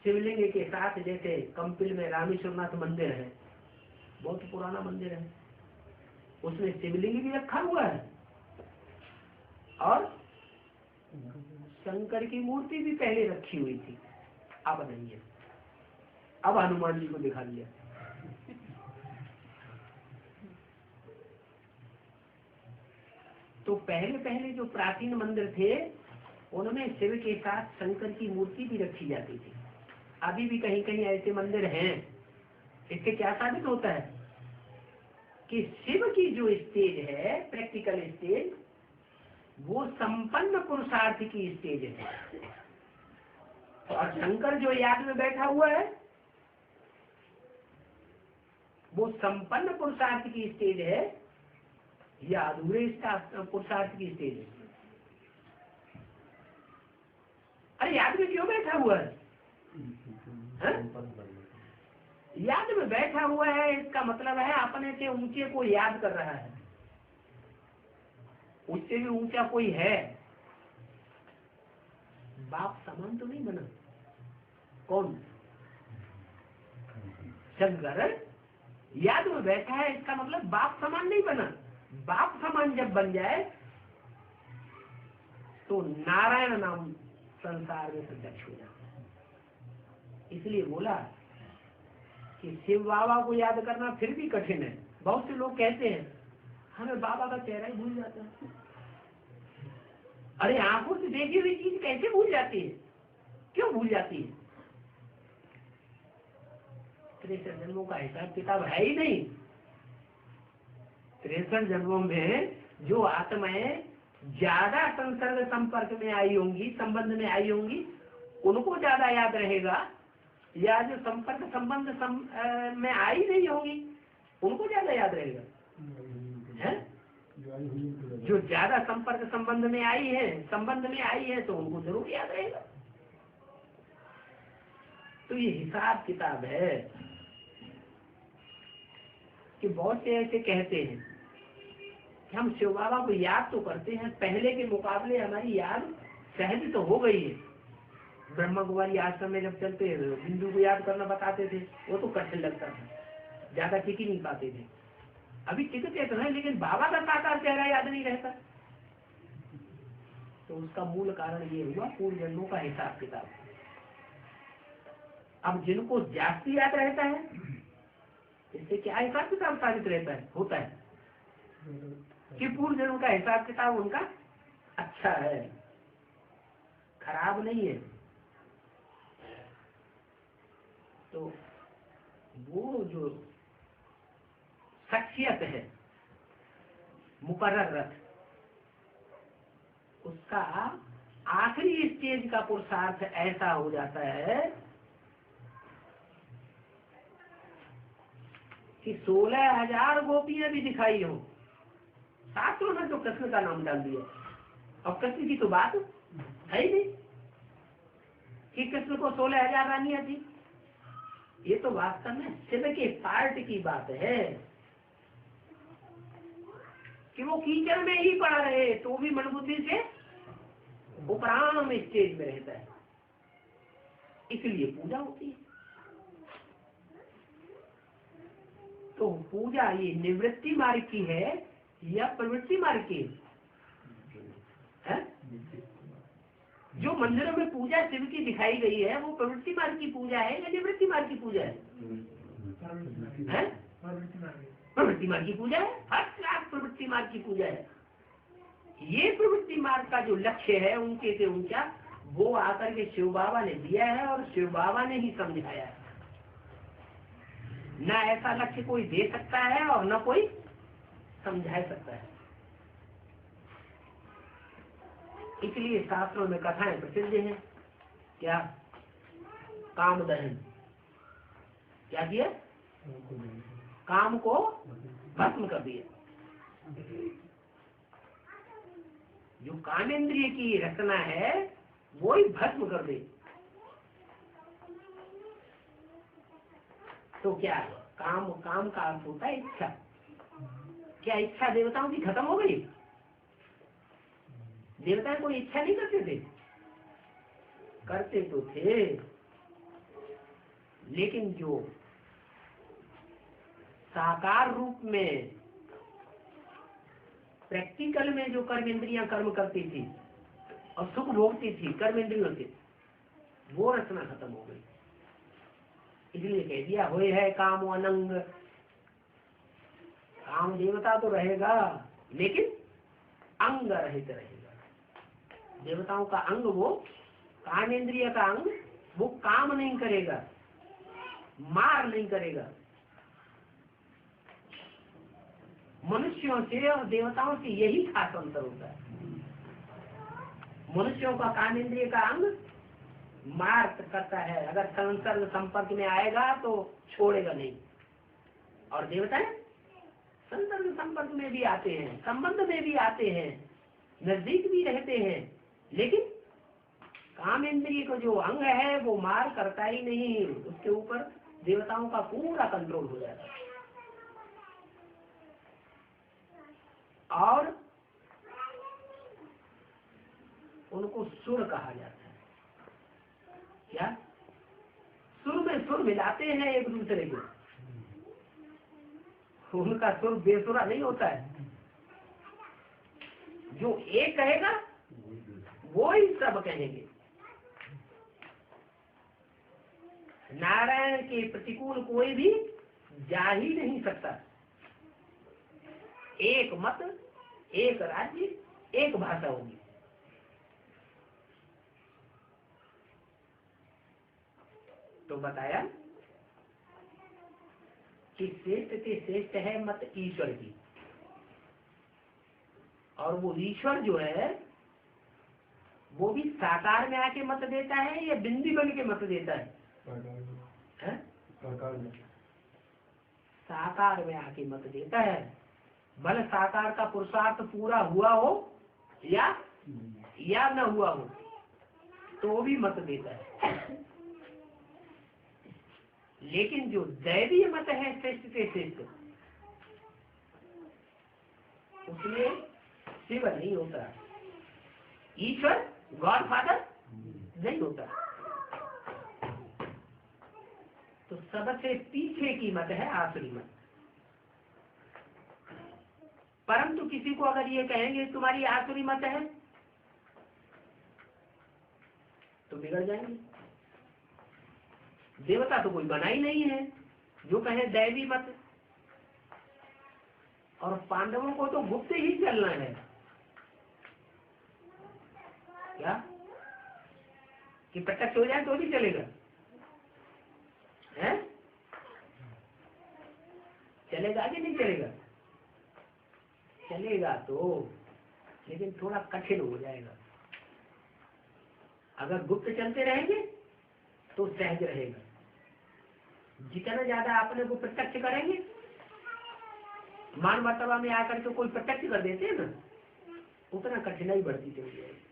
शिवलिंग के साथ, जैसे कंपिल में रामेश्वरनाथ मंदिर है, बहुत पुराना मंदिर है, उसमें शिवलिंग भी रखा हुआ है और शंकर की मूर्ति भी पहले रखी हुई थी, अब नहीं है। अब हनुमान जी को दिखा दिया। तो पहले जो प्राचीन मंदिर थे उनमें शिव के साथ शंकर की मूर्ति भी रखी जाती थी। अभी भी कहीं कहीं ऐसे मंदिर हैं। इससे क्या साबित होता है? कि शिव की जो स्टेज है, प्रैक्टिकल स्टेज, वो संपन्न पुरुषार्थ की स्टेज है। और शंकर जो याद में बैठा हुआ है, वो संपन्न पुरुषार्थ की स्टेज है या अधूरे पुरुषार्थ की स्टेज है? अरे याद में क्यों बैठा हुआ है? याद में बैठा हुआ है, इसका मतलब है अपने से ऊंचे को याद कर रहा है। उससे भी ऊंचा कोई है, बाप समान तो नहीं बना। कौन? शंकर याद में बैठा है, इसका मतलब बाप समान नहीं बना। बाप समान जब बन जाए तो नारायण नाम संसार में प्रत्यक्ष हो जाता है। इसलिए बोला कि शिव बाबा को याद करना फिर भी कठिन है। बहुत से लोग कहते हैं हमें बाबा का चेहरा ही भूल जाता है। अरे आंखों से देखी हुई चीज कैसे भूल जाती है? क्यों भूल जाती है? 63 जन्मों का हिसाब किताब है ही नहीं। 63 जन्मों में जो आत्माएं ज्यादा संसर्ग संपर्क में आई होंगी, संबंध में आई होंगी, उनको ज्यादा याद रहेगा, या जो संपर्क संबंध में आई नहीं होंगी उनको ज्यादा याद रहेगा? है? जो ज्यादा संपर्क संबंध में आई है, संबंध में आई है, तो उनको जरूर याद रहेगा। तो ये हिसाब किताब है कि बहुत से ऐसे कहते हैं कि हम शिव बाबा को याद तो करते हैं, पहले के मुकाबले हमारी याद सहज तो हो गई है। ब्रह्मा कुमारी आश्रम में जब चलते बिंदु को याद करना बताते थे, वो तो कठिन लगता था, ज्यादा टिक ही नहीं पाते थे। अभी टिकते तो है, लेकिन बाबा का साकार चेहरा याद नहीं रहता। तो उसका मूल कारण ये हुआ पूर्व जन्मों का हिसाब किताब। अब जिनको जास्ती याद रहता है, इससे क्या हिसाब किताब साबित रहता है, होता है कि पूर्व जन्म का हिसाब किताब उनका अच्छा है, खराब नहीं है। तो वो जो शख्सियत है मुकर्रर रथ, उसका आखिरी स्टेज का पुरुषार्थ ऐसा हो जाता है कि 16,000 गोपियां भी दिखाई हो। शास्त्रों ने तो कृष्ण का नाम डाल दिया, और कृष्ण की तो बात है ही नहीं कि कृष्ण को 16,000 रानियां थी। ये तो वास्तव में शिव के पार्ट की बात है कि वो कीचड़ में ही पड़ा रहे तो भी मनबुद्धि से उपराम स्टेज में रहता है, इसलिए पूजा होती है। तो पूजा ये निवृत्ति मार्ग की है या प्रवृत्ति मार्ग की है? जो मंदिरों में पूजा शिव की दिखाई गई है, वो प्रवृत्ति मार्ग की पूजा है या निवृत्ति मार्ग की पूजा है? प्रवृत्ति मार्ग की पूजा है, फर्स्ट क्लास प्रवृत्ति मार्ग की पूजा है। ये प्रवृत्ति मार्ग का जो लक्ष्य है ऊंचे से ऊंचा, वो आकर के शिव बाबा ने दिया है और शिव बाबा ने ही समझाया है। न ऐसा लक्ष्य कोई दे सकता है और न कोई समझा सकता है। इसलिए शास्त्रों में कथाएं प्रसिद्ध हैं। क्या? काम दहन। क्या किया? काम को भस्म कर दिया। जो कामेंद्रिय की रचना है वो ही भस्म कर दे। तो क्या काम का अर्थ होता है इच्छा। क्या इच्छा देवताओं की खत्म हो गई? देवता कोई इच्छा नहीं करते थे? करते तो थे, लेकिन जो साकार रूप में प्रैक्टिकल में जो कर्म इंद्रियां कर्म करती थी और सुख भोगती थी कर्म इंद्रियों से, वो रचना खत्म हो गई। इसलिए कह दिया होए है काम अनंग। काम देवता तो रहेगा लेकिन अंग रहित रहेगा। देवताओं का अंग वो कामेंद्रिय का अंग, वो काम नहीं करेगा, मार नहीं करेगा। मनुष्यों से और देवताओं से यही खास अंतर होता है। मनुष्यों का कान इंद्रिय का अंग मार्ग करता है, अगर संसर्ग संपर्क में आएगा तो छोड़ेगा नहीं। और देवताएं संसर्ग संपर्क में भी आते हैं, संबंध में भी आते हैं, नजदीक भी रहते हैं, लेकिन काम इंद्रिय का जो अंग है वो मार करता ही नहीं, उसके ऊपर देवताओं का पूरा कंट्रोल हो जाता है। और उनको सुर कहा जाता है। क्या? सुर में सुर मिलाते हैं एक दूसरे को, उनका सुर बेसुरा नहीं होता है। जो एक कहेगा वो ही सब कहेंगे। नारायण के प्रतिकूल कोई भी जा ही नहीं सकता। एक मत, एक राज्य, एक भाषा होगी। तो बताया कि श्रेष्ठ से श्रेष्ठ है मत ईश्वर की, और वो ईश्वर जो है वो भी साकार में आके मत देता है या बिंदी बन के मत देता है? साकार में आके मत देता है। भले साकार का पुरुषार्थ पूरा हुआ हो या न हुआ हो तो भी मत देता है। लेकिन जो दैवीय मत है श्रेष्ठ से श्रेष्ठ, उसमें शिव नहीं होता, ईश्वर गॉड फादर नहीं होता। तो सबसे पीछे की मत है आसुरी मत। परंतु किसी को अगर ये कहेंगे तुम्हारी आसुरी मत है तो बिगड़ जाएंगे। देवता तो कोई बना ही नहीं है जो कहे दैवी मत। और पांडवों को तो गुप्त ही चलना है। क्या कि प्रत्यक्ष हो जाए तो भी चलेगा? है? चलेगा कि नहीं चलेगा? चलेगा तो, लेकिन थोड़ा कठिन हो जाएगा। अगर गुप्त चलते रहेंगे तो सहज रहेगा। जितना ज्यादा अपने को प्रत्यक्ष करेंगे, मान मर्तबा में आकर के कोई प्रत्यक्ष कर देते हैं ना, उतना कठिनाई बढ़ती चली जाएगी।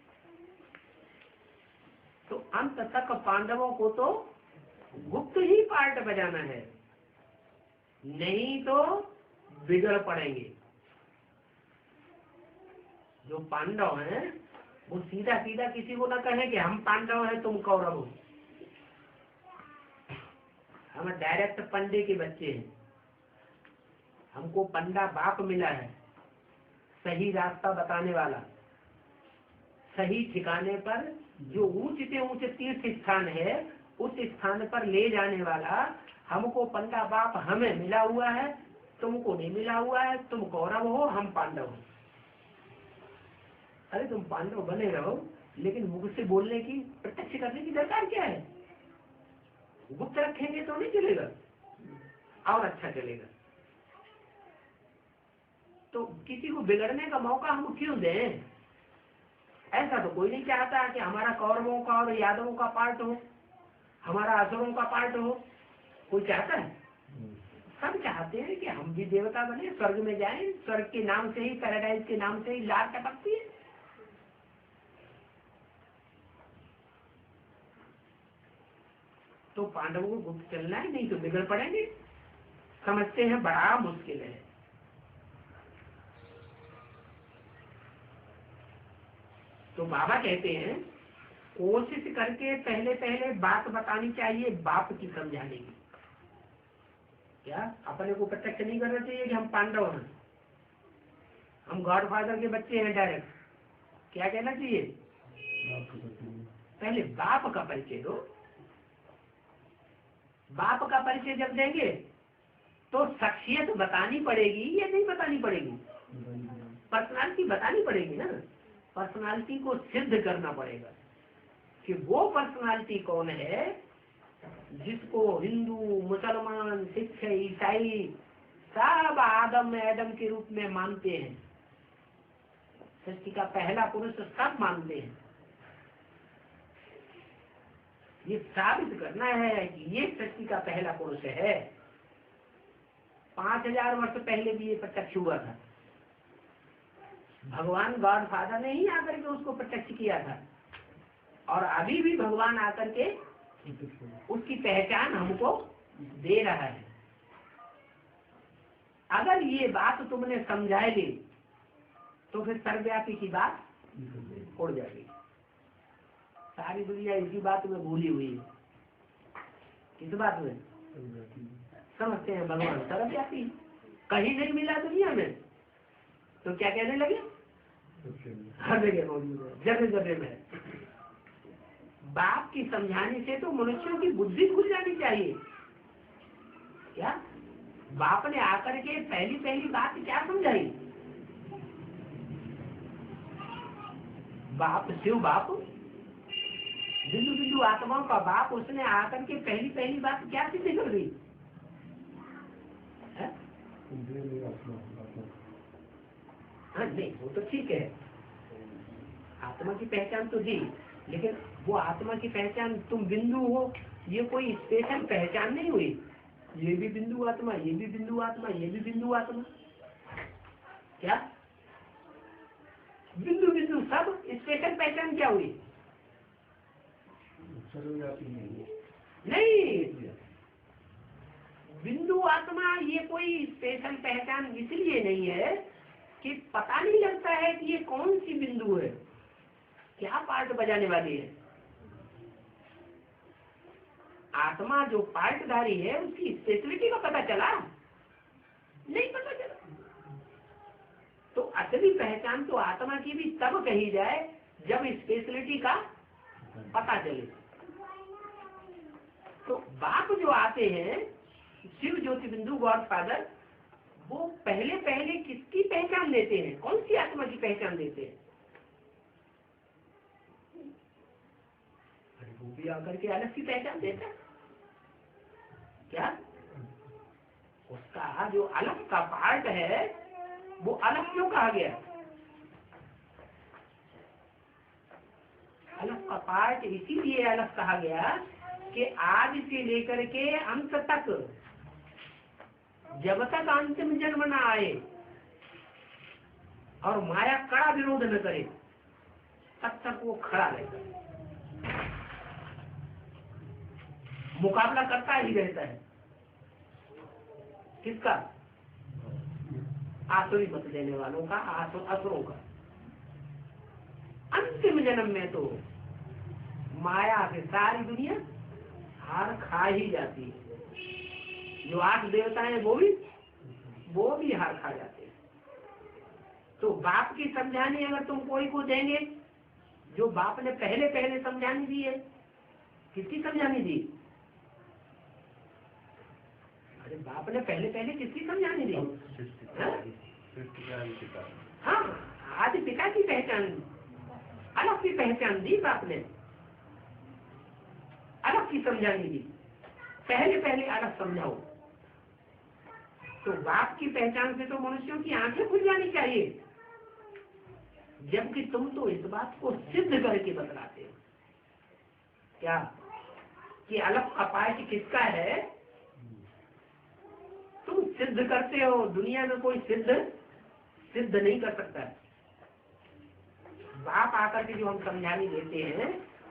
तो अंत तक पांडवों को तो गुप्त ही पार्ट बजाना है, नहीं तो बिगड़ पड़ेंगे। जो पांडव हैं वो सीधा सीधा किसी को ना कहे कि हम पांडव हैं तुम कौरव हो। हम डायरेक्ट पंडे के बच्चे हैं, हमको पंडा बाप मिला है, सही रास्ता बताने वाला, सही ठिकाने पर जो ऊंचे से ऊंचे तीर्थ स्थान है उस स्थान पर ले जाने वाला हमको पंडा बाप हमें मिला हुआ है, तुमको नहीं मिला हुआ है। तुम कौरव हो, हम पांडव हो। अरे तुम पांडव बने रहो, लेकिन मुख से बोलने की, प्रत्यक्ष करने की दरकार क्या है? गुप्त रखेंगे तो नहीं चलेगा, और अच्छा चलेगा। तो किसी को बिगड़ने का मौका हम क्यों दें? ऐसा तो कोई नहीं चाहता कि हमारा कौरवों का और यादवों का पार्ट हो, हमारा असुरों का पार्ट हो। कोई चाहता है? सब चाहते हैं कि हम भी देवता बने, स्वर्ग में जाएं। स्वर्ग के नाम से ही, पैराडाइज के नाम से ही लार टपकती है। तो पांडवों को गुप्त चलना है, नहीं तो बिगड़ पड़ेंगे। समझते हैं बड़ा मुश्किल है। तो बाबा कहते हैं कोशिश करके पहले पहले बात बतानी चाहिए बाप की समझाने की। क्या अपने को प्रत्यक्ष नहीं करना चाहिए कि हम पांडव हैं, हम गॉड फादर के बच्चे हैं डायरेक्ट? क्या कहना चाहिए? पहले बाप का परिचय दो। बाप का परिचय जब देंगे तो शख्सियत बतानी पड़ेगी या नहीं बतानी पड़ेगी? पर्सनालिटी बतानी पड़ेगी ना। पर्सनालिटी को सिद्ध करना पड़ेगा कि वो पर्सनालिटी कौन है जिसको हिंदू, मुसलमान, सिख, ईसाई सब आदम एडम के रूप में मानते हैं। सृष्टि का पहला पुरुष सब मानते हैं। ये साबित करना है कि ये सृष्टि का पहला पुरुष है। 5000 वर्ष पहले भी ये प्रत्यक्ष हुआ था। भगवान गॉड फादर ने ही आकर के उसको प्रत्यक्ष किया था, और अभी भी भगवान आकर के उसकी पहचान हमको दे रहा है। अगर ये बात तुमने समझाई ली तो फिर सर्वव्यापी की बात उड़ जाएगी। सारी दुनिया इसी बात में भूली हुई है। किस बात में? समझते हैं भगवान सर्वव्यापी, कहीं नहीं मिला दुनिया में तो क्या कहने लगे? हर जगह मौजूद है, जगह जगह में। बाप की समझाने से तो मनुष्यों की बुद्धि खुल जानी चाहिए। क्या बाप ने आकर के पहली बात क्या समझाई? बाप शिव बाप, बिंदु बिंदु आत्माओं का बाप, उसने आकर के पहली बात क्या सिद्ध कर दी? हाँ नहीं, वो तो ठीक है, आत्मा की पहचान तो दी, लेकिन वो आत्मा की पहचान तुम बिंदु हो, ये कोई स्पेशल पहचान नहीं हुई। ये भी बिंदु आत्मा, ये भी बिंदु आत्मा, ये भी बिंदु आत्मा। क्या बिंदु बिंदु सब स्पेशल पहचान क्या हुई? नहीं, बिंदु आत्मा ये कोई स्पेशल पहचान इसलिए नहीं है कि पता नहीं लगता है कि ये कौन सी बिंदु है, क्या पार्ट बजाने वाली है। आत्मा जो पार्टधारी है उसकी स्पेशलिटी का पता चला? नहीं पता चला। तो असली पहचान तो आत्मा की भी तब कही जाए जब स्पेशलिटी का पता चले। तो बाप जो आते हैं, शिव ज्योति बिंदु गॉड फादर, वो पहले किसकी पहचान देते हैं? कौन सी आत्मा की पहचान देते हैं? अरे वो भी आकर के अलग की पहचान देता है। क्या उसका जो अलग का पार्ट है वो अलग क्यों कहा गया? अलग का पार्ट इसीलिए अलग कहा गया कि आज से लेकर के अंत तक, जब तक अंतिम जन्म न आए और माया कड़ा विरोध न करे, तब तक वो खड़ा रहता है, मुकाबला करता ही रहता है। किसका? आसुरी मत देने वालों का, असुरों का। अंतिम जन्म में तो माया से सारी दुनिया हार खा ही जाती है। जो 8 देवता हैं वो भी हार खा जाते हैं। तो बाप की समझानी अगर तुम कोई को देंगे, जो बाप ने पहले समझानी दी है, किसकी समझानी दी? अरे बाप ने पहले किसकी समझानी दी? हाँ, आदि पिता की पहचान, अलग की पहचान दी बाप ने, अलग की समझानी दी। पहले अलग समझाओ। तो बाप की पहचान से तो मनुष्यों की आंखें खुल जानी चाहिए, जबकि तुम तो इस बात को सिद्ध करके बतलाते हो। क्या कि अलग का पार्ट किसका है? तुम सिद्ध करते हो। दुनिया में कोई सिद्ध नहीं कर सकता। बाप आकर के जो हम समझाने देते हैं,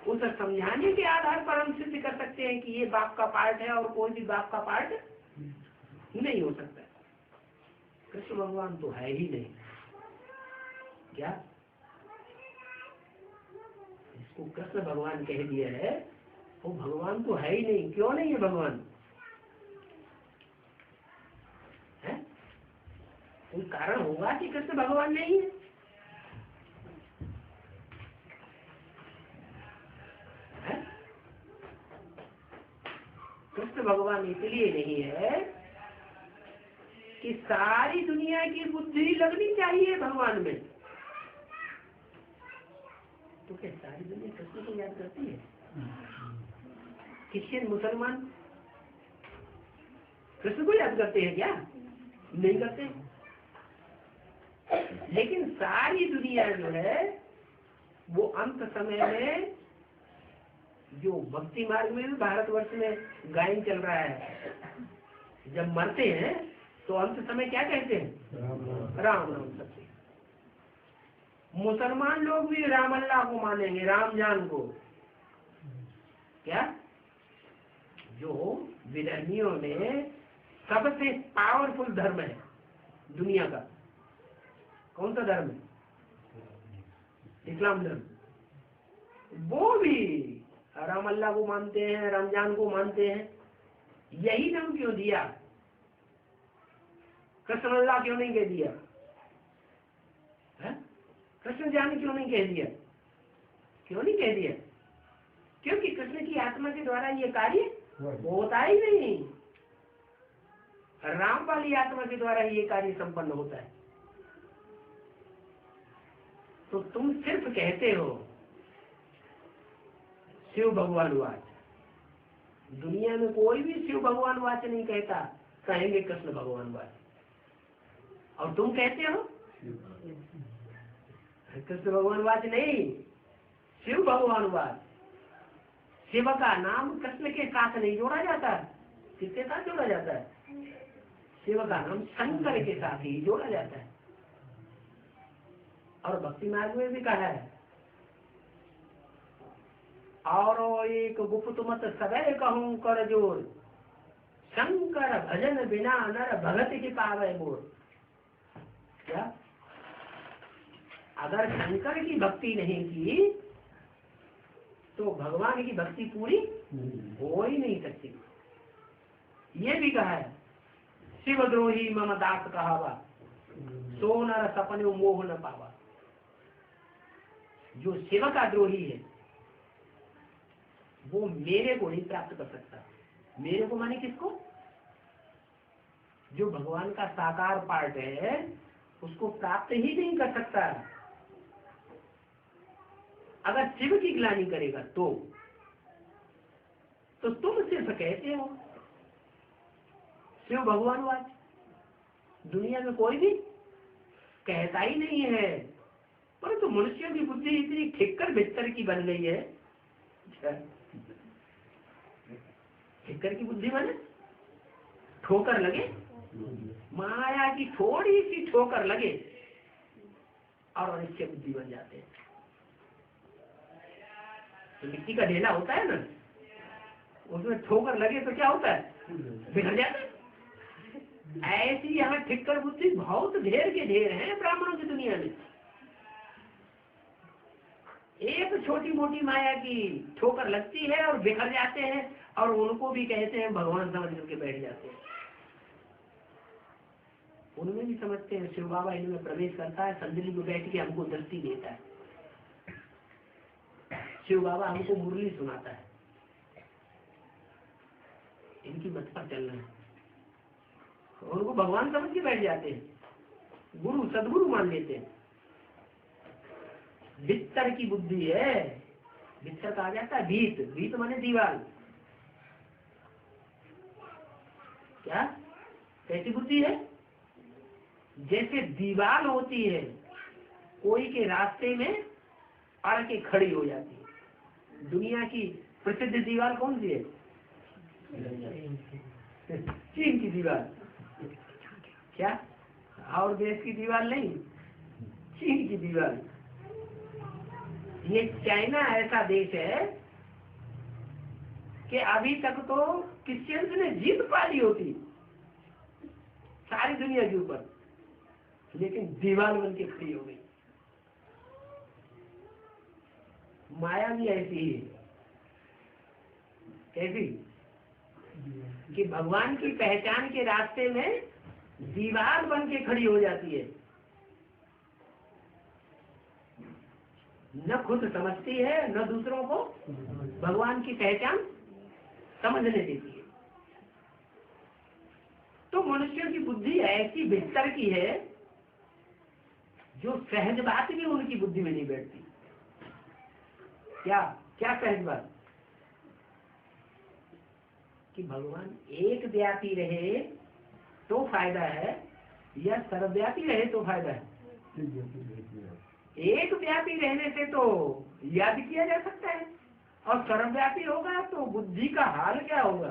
उस समझाने के आधार पर हम सिद्ध कर सकते हैं कि ये बाप का पार्ट है और कोई भी बाप का पार्ट नहीं हो सकता। कृष्ण भगवान तो है ही नहीं। क्या इसको कृष्ण भगवान कह दिया है? वो भगवान तो है ही नहीं। क्यों नहीं है भगवान? है कोई कारण होगा कि कृष्ण भगवान नहीं है? कृष्ण भगवान इसलिए नहीं है कि सारी दुनिया की बुद्धि लगनी चाहिए भगवान में। तो क्या सारी दुनिया कृष्ण को याद करती है? क्रिश्चियन मुसलमान कृष्ण को याद करते हैं क्या? नहीं करते। लेकिन सारी दुनिया जो है वो अंत समय में, जो भक्ति मार्ग में भी भारतवर्ष में गायन चल रहा है, जब मरते हैं तो अंत समय क्या कहते हैं? राम राम सत्य। मुसलमान लोग भी राम अल्लाह को मानेंगे, राम जान को। क्या? जो विधर्मियों में सबसे पावरफुल धर्म है दुनिया का, कौन सा धर्म है? इस्लाम धर्म। वो भी राम अल्लाह को मानते हैं, रमजान को मानते हैं। यही नाम क्यों दिया? कृष्ण अल्लाह क्यों नहीं कह दिया? कृष्ण जान क्यों नहीं कह दिया? क्यों नहीं कह दिया? क्योंकि कृष्ण की आत्मा के द्वारा ये कार्य होता ही नहीं। राम वाली आत्मा के द्वारा ये कार्य संपन्न होता है। तो तुम सिर्फ कहते हो शिव भगवान वाच। दुनिया में कोई भी शिव भगवान वाच नहीं कहता, कहेंगे कृष्ण भगवान वाच। और तुम कहते हो कृष्ण भगवान वाच नहीं, शिव भगवान वाच। शिव का नाम कृष्ण के साथ नहीं जोड़ा जाता। किसके साथ जोड़ा जाता है? शिव का नाम शंकर के साथ ही जोड़ा जाता है। और भक्ति मार्ग में भी कहा है, और एक गुप्त मत सबे कहूं कर जोर, शंकर भजन बिना नर भगत की पावे मोर। क्या? अगर शंकर की भक्ति नहीं की तो भगवान की भक्ति पूरी हो ही नहीं सकती। ये भी कहा है, शिवद्रोही मम दास कहावा, सो नर सपने मोह न पावा। जो शिव का द्रोही है वो मेरे को नहीं प्राप्त कर सकता। मेरे को माने किसको? जो भगवान का साकार पार्ट है उसको प्राप्त ही नहीं कर सकता। अगर शिव की ग्लानि करेगा तो तुम सिर्फ कहते हो शिव भगवान वाच। दुनिया में कोई भी कहता ही नहीं है। परंतु मनुष्यों की बुद्धि इतनी ठिक्कर भित्तर की बन गई है। ठिक्कर की बुद्धि बने, ठोकर लगे, माया की थोड़ी सी ठोकर लगे और अनिश्चय बुद्धि बन जाते हैं। तो मिट्टी का ढेला होता है ना, उसमें ठोकर लगे तो क्या होता है? बिगड़ जाता है। ऐसी यहाँ ठिक्कर बुद्धि बहुत ढेर के ढेर हैं ब्राह्मणों की दुनिया में। एक छोटी मोटी माया की ठोकर लगती है और बिखर जाते हैं, और उनको भी कहते हैं भगवान समझ करके बैठ जाते हैं। उनमें भी समझते हैं शिव बाबा इनमें प्रवेश करता है, संदली में बैठ के हमको दृष्टि देता है, शिव बाबा हमको मुरली सुनाता है। इनकी मत पर चलना है। उनको भगवान समझ के बैठ जाते हैं, गुरु सदगुरु मान लेते हैं। भित्तर की बुद्धि है। भित्तर कहा जाता है भीत। भीत माने दीवार। क्या? कैसी बुद्धि है? जैसे दीवार होती है, कोई के रास्ते में अड़ के खड़ी हो जाती है। दुनिया की प्रसिद्ध दीवार कौन सी है? चीन की दीवार। क्या? और देश की दीवार नहीं, चीन की दीवार। ये चाइना ऐसा देश है कि अभी तक तो क्रिश्चियंस ने जीत पा ली होती सारी दुनिया के ऊपर, लेकिन दीवार बन के खड़ी हो गई। माया भी ऐसी ही है। कैसी? कि भगवान की पहचान के रास्ते में दीवार बन के खड़ी हो जाती है। न खुद समझती है, न दूसरों को भगवान की पहचान समझने देती है। तो मनुष्यों की बुद्धि ऐसी भीतर की है जो सहज बात भी उनकी बुद्धि में नहीं बैठती। क्या क्या सहज बात? कि भगवान एक व्यापी रहे तो फायदा है, या सर्वव्यापी रहे तो फायदा है? एक व्यापी रहने से तो याद किया जा सकता है, और सर्वव्यापी होगा तो बुद्धि का हाल क्या होगा?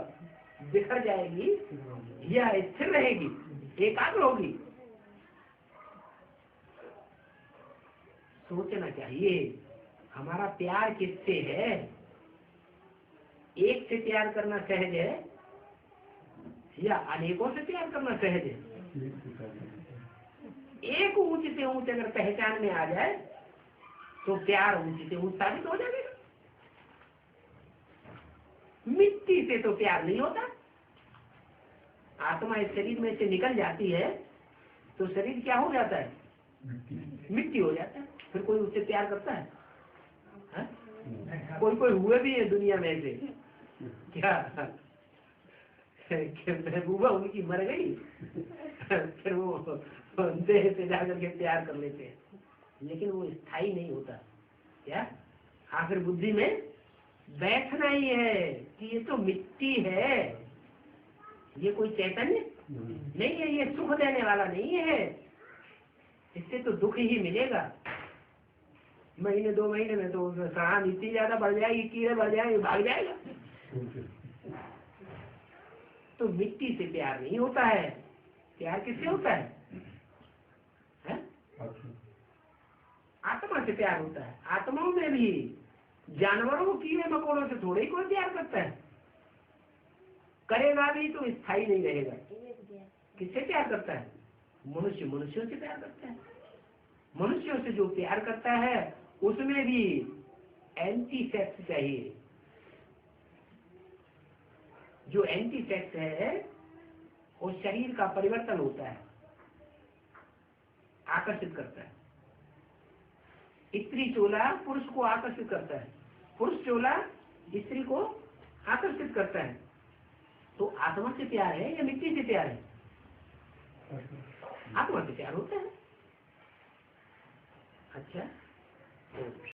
बिखर जाएगी या स्थिर रहेगी, एकाग्र होगी। सोचना चाहिए हमारा प्यार किससे है? एक से प्यार करना सहज है या अनेकों से प्यार करना सहज है? एक ऊंच से ऊंच अगर पहचान में आ जाए तो प्यार ऊंच से ऊंच साबित हो जाएगा। मिट्टी से तो प्यार नहीं होता। आत्मा इस शरीर में से निकल जाती है तो शरीर क्या हो जाता है? मिट्टी हो जाता है। फिर कोई उससे प्यार करता है? कोई कोई हुए भी है दुनिया में से क्या? महबूबा उनकी मर गई फिर वो देह से जाकर के प्यार कर लेते हैं, लेकिन वो स्थायी नहीं होता। क्या आखिर बुद्धि में बैठना ही है कि ये तो मिट्टी है, ये कोई चैतन्य नहीं है, ये सुख देने वाला नहीं है, इससे तो दुख ही मिलेगा। महीने 2 महीने में तो सहान इतनी ज्यादा बढ़ जाएगी, कीड़े बढ़ जाएंगे, भाग जाएगा। तो मिट्टी से प्यार नहीं होता है। प्यार किससे होता है? आत्मा से प्यार होता है। आत्माओं में भी जानवरों, कीड़े मकोड़ों से थोड़े ही कोई प्यार करता है। करेगा भी तो स्थायी नहीं रहेगा। किससे प्यार करता है? मनुष्य मनुष्यों से प्यार करता है। मनुष्यों से जो प्यार करता है उसमें भी एंटी सेक्स चाहिए। जो एंटी सेक्स है वो शरीर का परिवर्तन होता है, आकर्षित करता है। स्त्री चोला पुरुष को आकर्षित करता है, पुरुष चोला स्त्री को आकर्षित करता है। तो आत्मा से प्यार है या मिट्टी से प्यार है? आत्मा से प्यार होता है। अच्छा,